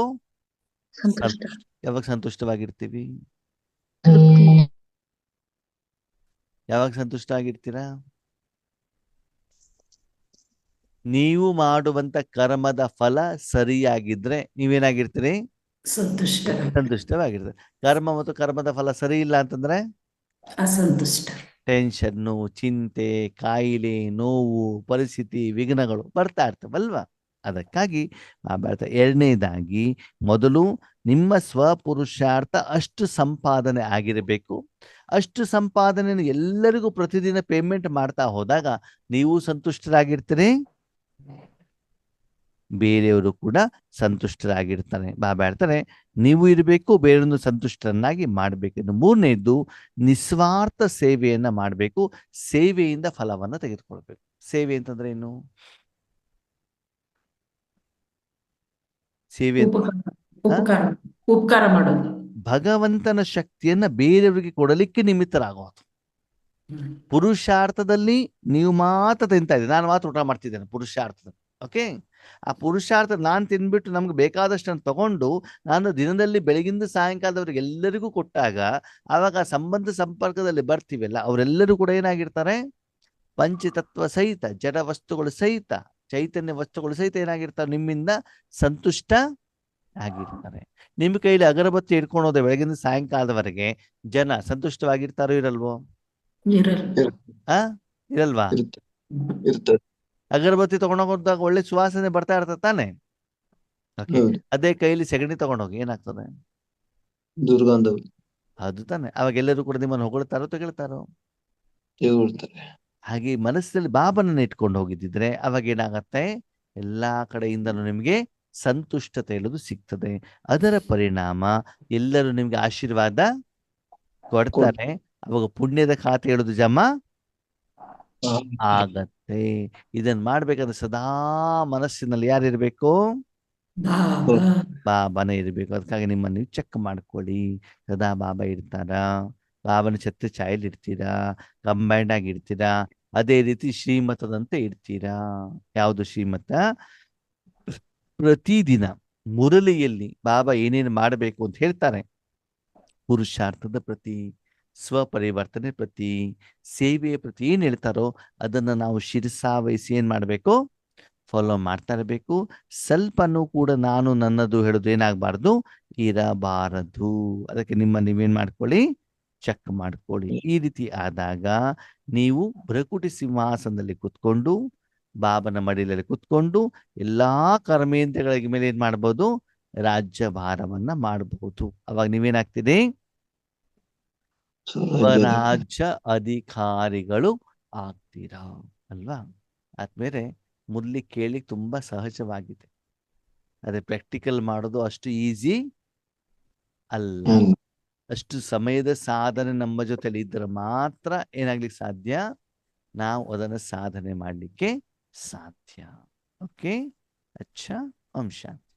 ಸಂತುಷ್ಟ. ಯಾವಾಗ ಸಂತುಷ್ಟವಾಗಿರ್ತೀವಿ? ತೃಪ್ತಿ. ಯಾವಾಗ ಸಂತುಷ್ಟ ಆಗಿರ್ತೀರಾ? ನೀವು ಮಾಡುವಂತ ಕರ್ಮದ ಫಲ ಸರಿಯಾಗಿದ್ರೆ ನೀವೇನಾಗಿರ್ತೀರಿ? ಸಂತುಷ್ಟ, ಸಂತುಷ್ಟವಾಗಿರ್ತೀರಿ. ಕರ್ಮ ಮತ್ತು ಕರ್ಮದ ಫಲ ಸರಿ ಇಲ್ಲ ಅಂತಂದ್ರೆ ಅಸಂತುಷ್ಟ. ಟೆನ್ಷನ್ನು, ಚಿಂತೆ, ಕಾಯಿಲೆ, ನೋವು, ಪರಿಸ್ಥಿತಿ, ವಿಘ್ನಗಳು ಬರ್ತಾ ಇರ್ತವಲ್ವಾ? ಅದಕ್ಕಾಗಿ ಎರಡನೇದಾಗಿ ಮೊದಲು ನಿಮ್ಮ ಸ್ವಪುರುಷಾರ್ಥ ಅಷ್ಟು ಸಂಪಾದನೆ ಆಗಿರಬೇಕು. ಅಷ್ಟು ಸಂಪಾದನೆಯನ್ನು ಎಲ್ಲರಿಗೂ ಪ್ರತಿದಿನ ಪೇಮೆಂಟ್ ಮಾಡ್ತಾ ಹೋದಾಗ ನೀವು ಸಂತುಷ್ಟರಾಗಿರ್ತೀರಿ, ಬೇರೆಯವರು ಕೂಡ ಸಂತುಷ್ಟರಾಗಿರ್ತಾರೆ. ಬಾಬಾ ಹೇಳ್ತಾರೆ ನೀವು ಇರಬೇಕು, ಬೇರೆಯೊಂದು ಸಂತುಷ್ಟರನ್ನಾಗಿ ಮಾಡಬೇಕು. ಇನ್ನು ಮೂರನೇದ್ದು ನಿಸ್ವಾರ್ಥ ಸೇವೆಯನ್ನ ಮಾಡಬೇಕು. ಸೇವೆಯಿಂದ ಫಲವನ್ನ ತೆಗೆದುಕೊಳ್ಬೇಕು. ಸೇವೆ ಅಂತಂದ್ರೆ ಏನು? ಸೇವೆ ಉಪಕಾರ ಮಾಡೋದು, ಭಗವಂತನ ಶಕ್ತಿಯನ್ನ ಬೇರೆಯವರಿಗೆ ಕೊಡಲಿಕ್ಕೆ ನಿಮಿತ್ತರಾಗೋದು. ಪುರುಷಾರ್ಥದಲ್ಲಿ ನೀವು ಮಾತ್ರ ತಿಂತಾ ಇದ್ದೀರಿ, ನಾನು ಮಾತ್ರ ಊಟ ಮಾಡ್ತಿದ್ದೇನೆ ಪುರುಷಾರ್ಥದಲ್ಲಿ. ಓಕೆ, ಆ ಪುರುಷಾರ್ಥ ನಾನು ತಿಂದ್ಬಿಟ್ಟು ನಮ್ಗೆ ಬೇಕಾದಷ್ಟನ್ನು ತಗೊಂಡು ನಾನು ದಿನದಲ್ಲಿ ಬೆಳಗಿಂದ ಸಾಯಂಕಾಲದವರೆಗೆ ಎಲ್ಲರಿಗೂ ಕೊಟ್ಟಾಗ ಆವಾಗ ಆ ಸಂಬಂಧ ಸಂಪರ್ಕದಲ್ಲಿ ಬರ್ತೀವಲ್ಲ, ಅವರೆಲ್ಲರೂ ಕೂಡ ಏನಾಗಿರ್ತಾರೆ? ಪಂಚತತ್ವ ಸಹಿತ, ಜಡ ವಸ್ತುಗಳು ಸಹಿತ, ಚೈತನ್ಯ ವಸ್ತುಗಳು ಸಹಿತ ಏನಾಗಿರ್ತಾರೆ? ನಿಮ್ಮಿಂದ ಸಂತುಷ್ಟ ಆಗಿರ್ತಾರೆ. ನಿಮ್ಮ ಕೈಲಿ ಅಗರಬತ್ತಿ ಇಟ್ಕೊಂಡು ಹೋದ್ರೆ ಬೆಳಗಿಂದ ಸಾಯಂಕಾಲದವರೆಗೆ ಜನ ಸಂತುಷ್ಟವಾಗಿರ್ತಾರೋ ಇರಲ್ವೋ? ಇರಲ್ವಾ? ಅಗರಬತ್ತಿ ತಗೊಂಡೋದಾಗ ಒಳ್ಳೆ ಸುವಾಸನೆ ಬರ್ತಾ ಇರ್ತದೆ ತಾನೆ? ಓಕೆ, ಅದೇ ಕೈಲಿ ಸೆಗಣಿ ತಗೊಂಡೋಗಿ ಏನಾಗ್ತದೆ? ದುರ್ಗಂಧ. ಅದು ತಾನೆ. ಅವಾಗ ಎಲ್ಲರೂ ಕೂಡ ನಿಮ್ಮನ್ನು ಹೊಗಳ್ತಾರೋ ತೆಗಳ್ತಾರೋ? ಹಾಗೆ ಮನಸ್ಸಿನಲ್ಲಿ ಬಾಬನನ್ನ ಇಟ್ಕೊಂಡು ಹೋಗಿದ್ದಿದ್ರೆ ಅವಾಗ ಏನಾಗತ್ತೆ? ಎಲ್ಲಾ ಕಡೆಯಿಂದನೂ ನಿಮ್ಗೆ ಸಂತುಷ್ಟತೆ ಹೇಳೋದು ಸಿಗ್ತದೆ. ಅದರ ಪರಿಣಾಮ ಎಲ್ಲರೂ ನಿಮ್ಗೆ ಆಶೀರ್ವಾದ ಕೊಡ್ತಾರೆ. ಅವಾಗ ಪುಣ್ಯದ ಖಾತೆ ಹೇಳೋದು ಜಮಾ ಆಗತ್ತೆ. ಇದನ್ನ ಮಾಡ್ಬೇಕಾದ್ರೆ ಸದಾ ಮನಸ್ಸಿನಲ್ಲಿ ಯಾರಿರ್ಬೇಕು? ಬಾಬಾನೇ ಇರ್ಬೇಕು. ಅದಕ್ಕಾಗಿ ನಿಮ್ಮನ್ನು ನೀವು ಚೆಕ್ ಮಾಡ್ಕೊಳ್ಳಿ. ಸದಾ ಬಾಬಾ ಇರ್ತಾರ? ಬಾಬನ ಛತ್ರ ಛಾಯೆಲಿ ಇಡ್ತೀರಾ? ಕಂಬೈಂಡ್ ಆಗಿ ಇಡ್ತೀರಾ? ಅದೇ ರೀತಿ ಶ್ರೀಮತದಂತೆ ಇಡ್ತೀರಾ? ಯಾವುದು ಶ್ರೀಮತ? ಪ್ರತಿದಿನ ಮುರಳಿಯಲ್ಲಿ ಬಾಬಾ ಏನೇನು ಮಾಡಬೇಕು ಅಂತ ಹೇಳ್ತಾರೆ, ಪುರುಷಾರ್ಥದ ಪ್ರತಿ, ಸ್ವಪರಿವರ್ತನೆ ಪ್ರತಿ, ಸೇವೆಯ ಪ್ರತಿ ಏನ್ ಹೇಳ್ತಾರೋ ಅದನ್ನ ನಾವು ಶಿರಸಾವಹಿಸಿ ಏನ್ ಮಾಡ್ಬೇಕು? ಫಾಲೋ ಮಾಡ್ತಾ ಇರಬೇಕು. ಸ್ವಲ್ಪನೂ ಕೂಡ ನಾನು ನನ್ನದು ಹೇಳೋದು ಏನಾಗಬಾರ್ದು, ಇರಬಾರದು. ಅದಕ್ಕೆ ನೀವೇನ್ ಮಾಡ್ಕೊಳ್ಳಿ? ಚೆಕ್ ಮಾಡ್ಕೊಳ್ಳಿ. ಈ ರೀತಿ ಆದಾಗ ನೀವು ಭ್ರಕುಟಿ ಸಿಂಹಾಸನದಲ್ಲಿ ಕುತ್ಕೊಂಡು, ಬಾಬನ ಮಡಿಲಲ್ಲಿ ಕುತ್ಕೊಂಡು ಎಲ್ಲಾ ಕರ್ಮೇಂದ್ರಗಳ ಮೇಲೆ ಏನ್ ಮಾಡ್ಬೋದು? ರಾಜ್ಯಭಾರವನ್ನ ಮಾಡಬಹುದು. ಅವಾಗ ನೀವೇನಾಗ್ತೀರಿ? ಸ್ವರಾಜ್ಯ ಅಧಿಕಾರಿಗಳು ಆಗ್ತೀರಾ ಅಲ್ವಾ? ಆದ್ಮೇಲೆ ಮುರಳಿ ಕೇಳಿ ತುಂಬಾ ಸಹಜವಾಗಿದೆ, ಅದೇ ಪ್ರಾಕ್ಟಿಕಲ್ ಮಾಡೋದು ಅಷ್ಟು ಈಸಿ ಅಲ್ಲ. ಅಷ್ಟು ಸಮಯದ ಸಾಧನೆ ನಮ್ಮ ಜೊತೆಲಿ ಇದ್ರೆ ಮಾತ್ರ ಏನಾಗ್ಲಿಕ್ಕೆ ಸಾಧ್ಯ? ನಾವು ಅದನ್ನು ಸಾಧನೆ ಮಾಡಲಿಕ್ಕೆ ಸಾಧ್ಯ. ಓಕೆ, ಅಚ್ಚಾ, ಓಂ ಶಾಂತಿ.